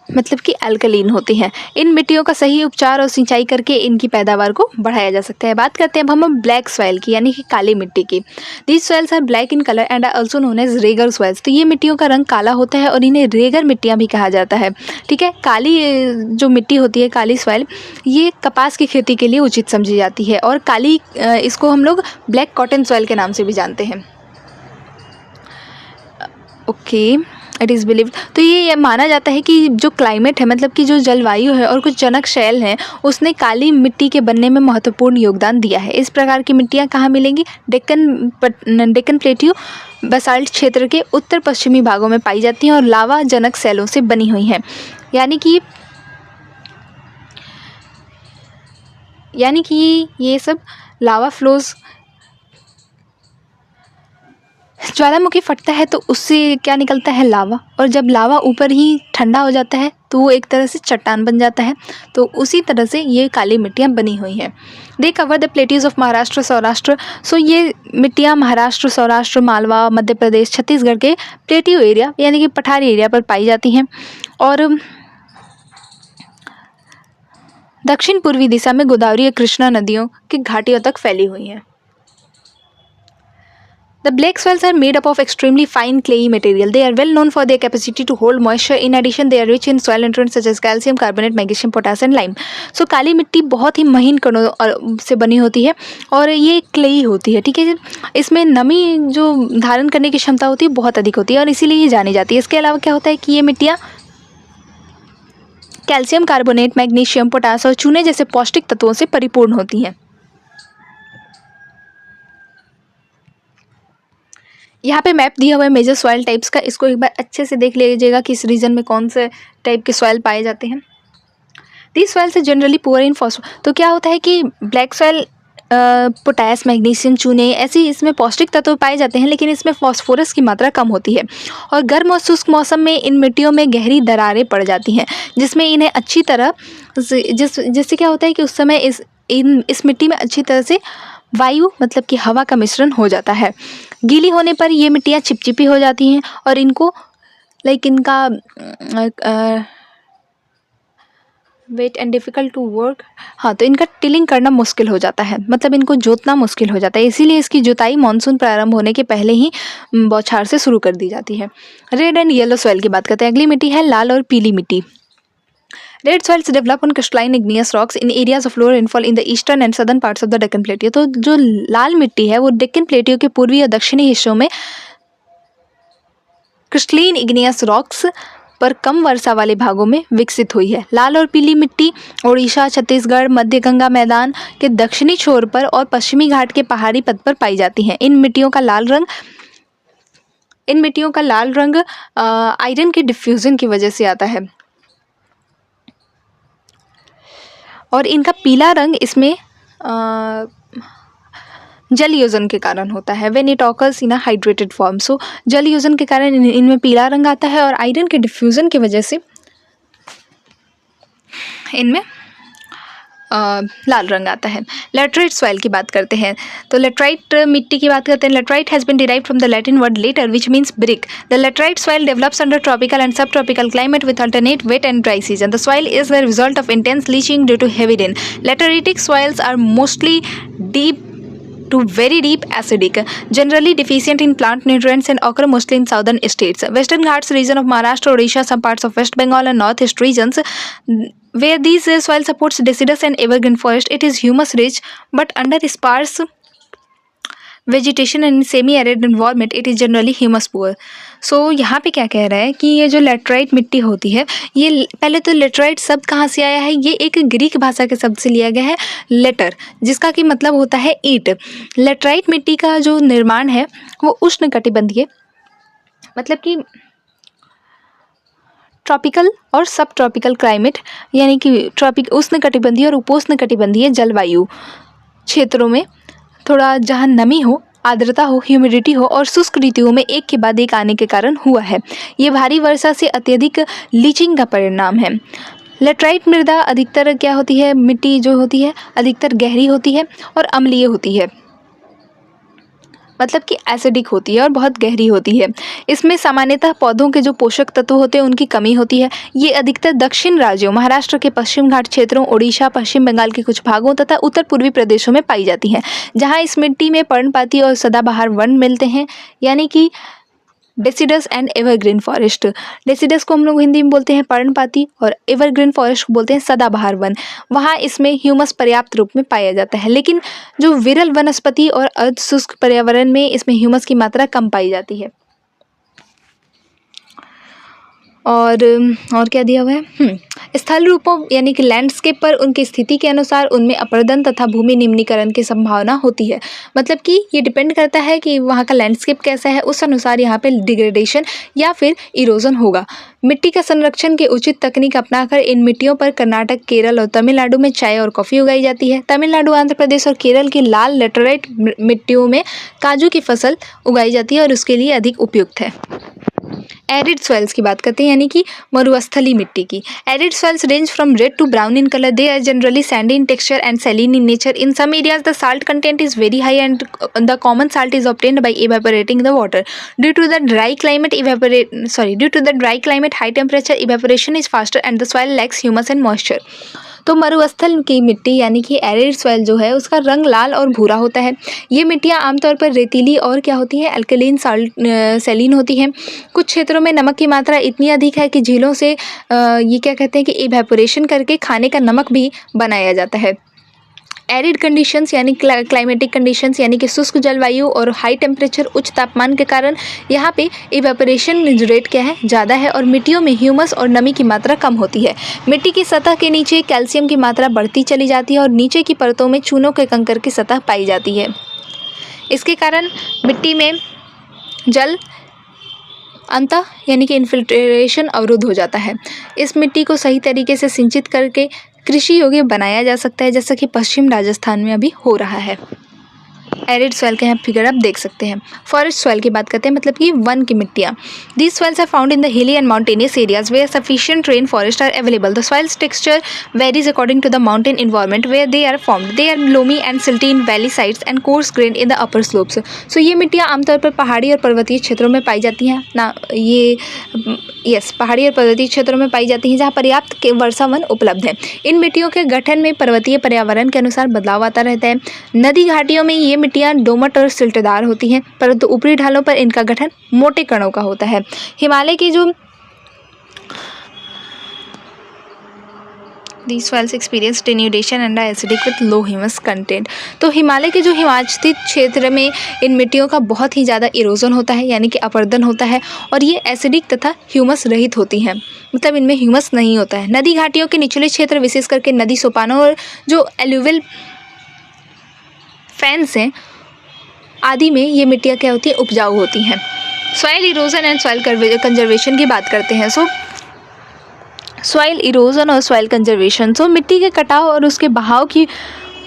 मतलब कि अल्कलीन होती हैं। इन मिट्टियों का सही उपचार और सिंचाई करके इनकी पैदावार को बढ़ाया जा सकता है। बात करते हैं अब हम ब्लैक सॉइल की, यानी कि काली मिट्टी की। These soils are black in colour and are also known as regur soils. तो ये मिट्टियों का रंग काला होता है और इन्हें रेगर मिट्टियाँ भी कहा जाता है। ठीक है, काली जो मिट्टी होती है, काली सॉइल, ये कपास की खेती के लिए उचित समझी जाती है, और काली इसको हम लोग ब्लैक कॉटन सॉइल के नाम से भी जानते हैं। Okay, it is believed. तो ये माना जाता है कि जो क्लाइमेट है, मतलब कि जो जलवायु है और कुछ जनक शैल हैं, उसने काली मिट्टी के बनने में महत्वपूर्ण योगदान दिया है। इस प्रकार की मिट्टियाँ कहाँ मिलेंगी? डेक्कन प्लेट्यू बसाल्ट क्षेत्र के उत्तर पश्चिमी भागों में पाई जाती हैं और लावा जनक शैलों से बनी हुई हैं। यानी कि ये सब लावा फ्लोज, ज्वालामुखी फटता है तो उससे क्या निकलता है? लावा। और जब लावा ऊपर ही ठंडा हो जाता है तो वो एक तरह से चट्टान बन जाता है। तो उसी तरह से ये काली मिट्टियाँ बनी हुई हैं। They cover the plateaus of Maharashtra, Saurashtra. So ये मिट्टियाँ महाराष्ट्र, सौराष्ट्र, मालवा, मध्य प्रदेश, छत्तीसगढ़ के प्लेट्यू एरिया यानी कि पठारी एरिया पर पाई जाती हैं, और दक्षिण पूर्वी दिशा में गोदावरी और कृष्णा नदियों की घाटियों तक फैली हुई हैं। The black soils are made up of extremely fine clayey material. They are well known for their capacity to hold moisture. In addition, they are rich in soil nutrients such as calcium, carbonate, magnesium, potassium, and lime. So काली मिट्टी बहुत ही महीन कणों से बनी होती है और ये क्लेई होती है। ठीक है, इसमें नमी जो धारण करने की क्षमता होती है बहुत अधिक होती है और इसीलिए ये जानी जाती है। इसके अलावा क्या होता है कि ये मिट्टियाँ कैल्शियम, कार्बोनेट, मैग्नीशियम, पोटास और चूने जैसे पौष्टिक तत्वों से परिपूर्ण होती हैं। यहाँ पे मैप दिया हुआ है मेजर सॉइल टाइप्स का, इसको एक बार अच्छे से देख लीजिएगा कि इस रीजन में कौन से टाइप के सॉइल पाए जाते हैं। दीज सॉइल से जनरली पुअर इन फॉस्फोरस। तो क्या होता है कि ब्लैक सॉइल पोटास, मैग्नीशियम, चूने ऐसी इसमें पौष्टिक तत्व पाए जाते हैं, लेकिन इसमें फॉस्फोरस की मात्रा कम होती है और गर्म और शुष्क मौसम में इन मिट्टियों में गहरी दरारें पड़ जाती हैं, जिसमें इन्हें अच्छी तरह जिससे क्या होता है कि उस समय इस मिट्टी में अच्छी तरह से वायु मतलब कि हवा का मिश्रण हो जाता है। गीली होने पर ये मिट्टियाँ चिपचिपी हो जाती हैं और इनको इनका wet and difficult to work, हाँ, तो इनका टिलिंग करना मुश्किल हो जाता है, मतलब इनको जोतना मुश्किल हो जाता है। इसीलिए इसकी जुताई मानसून प्रारंभ होने के पहले ही बौछार से शुरू कर दी जाती है। रेड एंड येलो सॉइल की बात करते हैं। अगली मिट्टी है लाल और पीली मिट्टी। Red soils develop on crystalline igneous rocks in areas of low rainfall in the eastern and southern parts of the Deccan Plateau। तो जो लाल मिट्टी है वो डेक्कन प्लेटियो के पूर्वी और दक्षिणी हिस्सों में क्रिस्टलाइन इग्नियस रॉक्स पर कम वर्षा वाले भागों में विकसित हुई है। लाल और पीली मिट्टी ओडिशा, छत्तीसगढ़, मध्य गंगा मैदान के दक्षिणी छोर पर और पश्चिमी घाट के पहाड़ी पथ पर पाई जाती हैं। इन मिट्टियों का लाल रंग आयरन के डिफ्यूजन की वजह से आता है और इनका पीला रंग इसमें जल योजन के कारण होता है। When it occurs in a hydrated form. So जल योजन के कारण इनमें पीला रंग आता है और आयरन के डिफ्यूजन की वजह से इनमें लाल रंग आता है। लेटराइट सॉइल की बात करते हैं तो लेटराइट मिट्टी की बात करते हैं। Laterite has been derived from the Latin word later which means brick. The laterite soil develops under tropical and sub tropical climate with alternate wet and dry season. The soil is the result of intense leaching due to heavy rain. Lateritic soils are mostly deep to very deep acidic, generally deficient in plant nutrients and occur mostly in southern states. Western Ghats region of Maharashtra, Odisha, some parts of West Bengal and northeast regions where these soil supports deciduous and evergreen forest. It is humus rich but under sparse vegetation and semi arid environment it is generally humus poor. So यहाँ पे क्या कह रहा है कि ये जो laterite मिट्टी होती है, ये पहले तो लेटराइट शब्द कहाँ से आया है, ये एक ग्रीक भाषा के शब्द से लिया गया है लेटर, जिसका कि मतलब होता है ईंट। लेटराइट मिट्टी का जो निर्माण है वो उष्णकटिबंधीय, मतलब कि ट्रॉपिकल और सब ट्रॉपिकल क्लाइमेट, यानी कि उष्णकटिबंधीय और उपोष्णकटिबंधीय जलवायु क्षेत्रों में, थोड़ा जहाँ नमी हो, आर्द्रता हो, ह्यूमिडिटी हो और शुष्क ऋतुओं में एक के बाद एक आने के कारण हुआ है। ये भारी वर्षा से अत्यधिक लीचिंग का परिणाम है। लेटराइट मृदा अधिकतर क्या होती है, मिट्टी जो होती है अधिकतर गहरी होती है और अम्लीय होती है, मतलब कि एसिडिक होती है और बहुत गहरी होती है। इसमें सामान्यतः पौधों के जो पोषक तत्व होते हैं उनकी कमी होती है। ये अधिकतर दक्षिण राज्यों, महाराष्ट्र के पश्चिम घाट क्षेत्रों, ओडिशा, पश्चिम बंगाल के कुछ भागों तथा उत्तर पूर्वी प्रदेशों में पाई जाती हैं, जहाँ इस मिट्टी में पर्णपाती और सदाबहार वन मिलते हैं, यानी कि deciduous and evergreen forest. Deciduous को हम लोग हिंदी में बोलते हैं पर्णपाती और एवरग्रीन फॉरेस्ट को बोलते हैं सदाबहार वन। वहाँ इसमें ह्यूमस पर्याप्त रूप में पाया जाता है, लेकिन जो विरल वनस्पति और अर्ध शुष्क पर्यावरण में इसमें ह्यूमस की मात्रा कम पाई जाती है। और क्या दिया हुआ है, स्थल रूपों यानी कि लैंडस्केप पर उनकी स्थिति के अनुसार उनमें अपरदन तथा भूमि निम्नीकरण की संभावना होती है। मतलब कि ये डिपेंड करता है कि वहाँ का लैंडस्केप कैसा है, उस अनुसार यहाँ पे डिग्रेडेशन या फिर इरोजन होगा। मिट्टी का संरक्षण के उचित तकनीक अपनाकर इन मिट्टियों पर कर्नाटक, केरल और तमिलनाडु में चाय और कॉफ़ी उगाई जाती है। तमिलनाडु, आंध्र प्रदेश और केरल की लाल लेटराइट मिट्टियों में काजू की फसल उगाई जाती है और उसके लिए अधिक उपयुक्त है। एरिड सॉइल्स की बात करते हैं, यानी कि मरुस्थली मिट्टी की। Arid soils range from red to brown in colour. They are generally sandy in texture and saline in nature. In some areas the salt content is very high and the common salt is obtained by evaporating the water. Due to the dry climate, high temperature, evaporation is faster and the soil lacks humus and moisture. तो मरुस्थल की मिट्टी यानी कि arid soil जो है उसका रंग लाल और भूरा होता है। ये मिट्टियाँ आमतौर पर रेतीली और क्या होती है, अल्कलीन सैलिन होती हैं। कुछ क्षेत्रों में नमक की मात्रा इतनी अधिक है कि झीलों से ये क्या कहते हैं कि इवेपोरेशन करके खाने का नमक भी बनाया जाता है। एरिड कंडीशंस यानी क्लाइमेटिक कंडीशंस यानी कि शुष्क जलवायु और हाई टेम्परेचर, उच्च तापमान के कारण यहाँ पे इवेपोरेशन रेट क्या है, ज़्यादा है और मिट्टियों में ह्यूमस और नमी की मात्रा कम होती है। मिट्टी की सतह के नीचे कैल्शियम की मात्रा बढ़ती चली जाती है और नीचे की परतों में चूनों के कंकर की सतह पाई जाती है। इसके कारण मिट्टी में जल अंतः यानी कि इन्फिल्ट्रेशन अवरुद्ध हो जाता है। इस मिट्टी को सही तरीके से सिंचित करके कृषि योग्य बनाया जा सकता है, जैसा कि पश्चिम राजस्थान में अभी हो रहा है। एरिड सॉइल का यहाँ फिगर आप देख सकते हैं। फॉरेस्ट सॉइल की बात करते हैं, मतलब कि वन की मिट्टियाँ। These soils are found in the hilly and mountainous areas where sufficient rain forest are available. The soils texture varies according to the mountain environment where they are formed. They are loamy and silty in valley sides and coarse grain in the upper slopes. So ये मिट्टियाँ आमतौर पर पहाड़ी और पर्वतीय क्षेत्रों में पाई जाती हैं ना, पहाड़ी और पर्वतीय क्षेत्रों में पाई जाती हैं जहाँ पर्याप्त वर्षावन उपलब्ध है। इन मिट्टियों के गठन में पर्वतीय पर्यावरण के अनुसार बदलाव आता रहता है। नदी घाटियों में ये मिट्टियाँ दोमट और सिल्टेदार होती हैं, परंतु ऊपरी ढालों पर इनका गठन मोटे कणों का होता है। हिमालय की जो These soils experience denudation and are acidic with low humus content. तो हिमालय के जो हिमाच्छादित क्षेत्र में इन मिट्टियों का बहुत ही ज़्यादा इरोजन होता है, यानी कि अपरदन होता है और ये एसिडिक तथा ह्यूमस रहित होती हैं, मतलब इनमें ह्यूमस नहीं होता है। नदी घाटियों के निचले क्षेत्र विशेष करके नदी सोपानों और जो एल्यूवियल फैंस हैं आदि में ये मिट्टियाँ क्या होती हैं, उपजाऊ होती हैं। Soil erosion and soil conservation की बात करते हैं। सॉइल इरोजन और सॉइल कंजर्वेशन, मिट्टी के कटाव और उसके बहाव की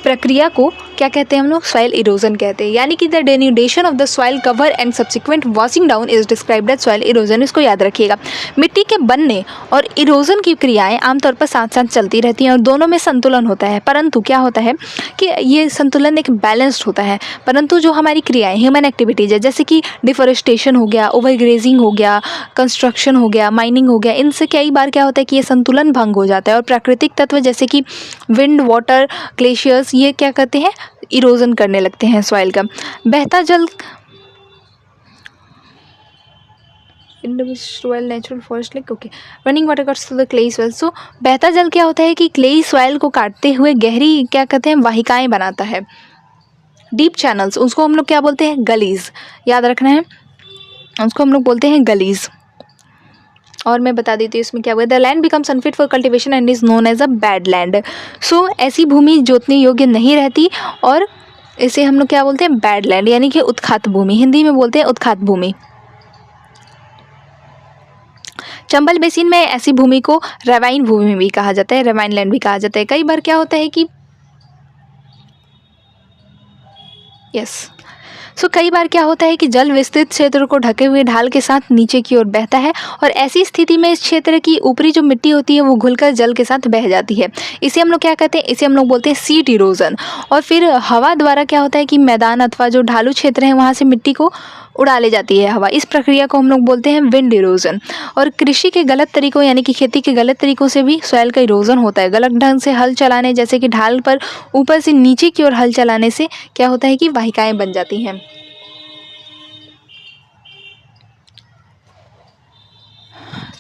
प्रक्रिया को क्या कहते हैं हम लोग, सॉइल इरोजन कहते हैं, यानी कि the denudation of the soil cover and subsequent washing down is described as soil erosion. इसको याद रखिएगा। मिट्टी के बनने और इरोजन की क्रियाएं आमतौर पर साथ साथ चलती रहती हैं और दोनों में संतुलन होता है, परंतु क्या होता है कि ये संतुलन एक बैलेंस्ड होता है, परंतु जो हमारी क्रियाएँ ह्यूमन एक्टिविटीज़ है, जैसे कि डिफॉरेस्टेशन हो गया, ओवरग्रेजिंग हो गया, कंस्ट्रक्शन हो गया, माइनिंग हो गया, इनसे कई बार क्या होता है कि ये संतुलन भंग हो जाता है और प्राकृतिक तत्व जैसे कि विंड, वाटर, ग्लेशियर्स ये क्या करते हैं, इरोजन करने लगते हैं सॉइल का। बहता जल natural forest like okay running water cuts to the clayey soil. So बहता जल क्या होता है कि क्लेई सॉइल को काटते हुए गहरी क्या कहते हैं, वाहिकाएं बनाता है। डीप चैनल्स, उसको हम लोग क्या बोलते हैं, गलीज, याद रखना है, उसको हम लोग बोलते हैं गलीज। और मैं बता देती हूँ इसमें क्या हुआ, the land becomes unfit for cultivation and is known as a bad land. So ऐसी भूमि जोतने योग्य नहीं रहती और इसे हम लोग क्या बोलते हैं, बैड लैंड, यानी कि उत्खात भूमि, हिंदी में बोलते हैं उत्खात भूमि। चंबल बेसिन में ऐसी भूमि को रवाइन भूमि भी कहा जाता है, रवाइन लैंड भी कहा जाता है। कई बार क्या होता है कि कई बार क्या होता है कि जल विस्तृत क्षेत्र को ढके हुए ढाल के साथ नीचे की ओर बहता है और ऐसी स्थिति में इस क्षेत्र की ऊपरी जो मिट्टी होती है वो घुलकर जल के साथ बह जाती है। इसे हम लोग क्या कहते हैं, इसे हम लोग बोलते हैं सीट इरोजन। और फिर हवा द्वारा क्या होता है कि मैदान अथवा जो ढालू क्षेत्र है वहाँ से मिट्टी को उड़ा ले जाती है हवा। इस प्रक्रिया को हम लोग बोलते हैं विंड इरोजन। और कृषि के गलत तरीकों यानी कि खेती के गलत तरीकों से भी सॉइल का इरोजन होता है। गलत ढंग से हल चलाने, जैसे कि ढाल पर ऊपर से नीचे की ओर हल चलाने से क्या होता है कि वाहिकाएं बन जाती हैं,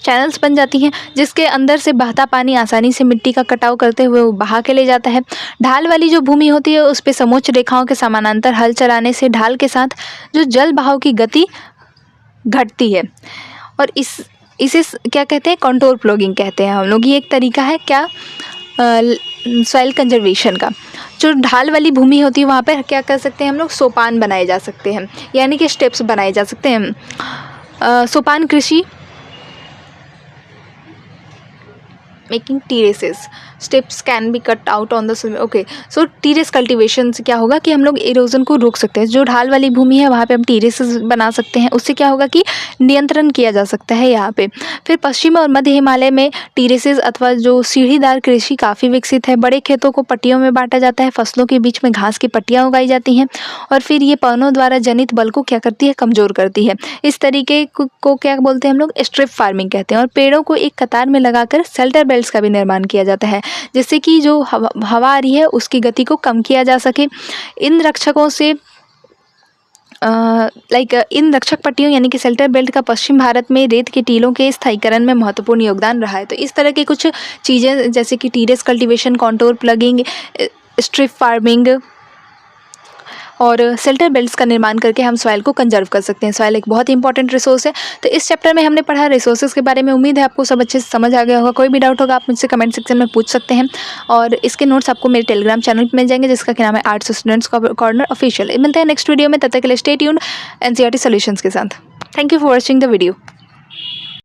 चैनल्स बन जाती हैं, जिसके अंदर से बहता पानी आसानी से मिट्टी का कटाव करते हुए वो बहा के ले जाता है। ढाल वाली जो भूमि होती है उस पे समोच्च रेखाओं के समानांतर हल चलाने से ढाल के साथ जो जल बहाव की गति घटती है और इसे क्या कहते हैं, कंटोर प्लॉगिंग कहते हैं हम लोग। ये एक तरीका है क्या, सॉइल कंजर्वेशन का। जो ढाल वाली भूमि होती है वहाँ पर क्या कर सकते हैं हम लोग, सोपान बनाए जा सकते हैं, यानी कि स्टेप्स बनाए जा सकते हैं। सोपान कृषि, making terraces, steps can be cut out on the okay. So terrace cultivation से क्या होगा कि हम लोग इरोजन को रोक सकते हैं। जो ढाल वाली भूमि है वहाँ पे हम टेरेसेस बना सकते हैं, उससे क्या होगा कि नियंत्रण किया जा सकता है यहाँ पे। फिर पश्चिम और मध्य हिमालय में टेरेसेस अथवा जो सीढ़ीदार कृषि काफ़ी विकसित है। बड़े खेतों को पट्टियों में बांटा जाता है, फसलों के बीच में घास की पट्टियाँ उगाई जाती हैं और फिर ये पवनों द्वारा जनित बल को क्या करती है, कमज़ोर करती है। इस तरीके को क्या बोलते हैं हम लोग, स्ट्रिप फार्मिंग कहते हैं। और पेड़ों को एक कतार में लगाकर शेल्टर बेल्ट्स का भी निर्माण किया जाता है, जिससे कि जो हवा आ रही है उसकी गति को कम किया जा सके। इन रक्षकों से इन रक्षक पट्टियों यानी कि शेल्टर बेल्ट का पश्चिम भारत में रेत के टीलों के स्थायीकरण में महत्वपूर्ण योगदान रहा है। तो इस तरह की कुछ चीज़ें जैसे कि terrace cultivation, contour plugging, strip farming और शेल्टर बेल्ट्स का निर्माण करके हम सॉइल को कंजर्व कर सकते हैं। सॉइल एक बहुत ही इंपॉर्टेंट रिसोर्स है। तो इस चैप्टर में हमने पढ़ा रिसोर्सेज के बारे में। उम्मीद है आपको सब अच्छे से समझ आ गया होगा। कोई भी डाउट होगा आप मुझसे कमेंट सेक्शन में पूछ सकते हैं और इसके नोट्स आपको मेरे टेलीग्राम चैनल पर मिल जाएंगे, जिसका क्या नाम है, आर्ट्स स्टूडेंट्स कॉर्नर ऑफिशियल। मिलते हैं नेक्स्ट वीडियो में, तब तक के लिए स्टे ट्यून्ड एनसीईआरटी सॉल्यूशंस के साथ। Thank you for watching the video.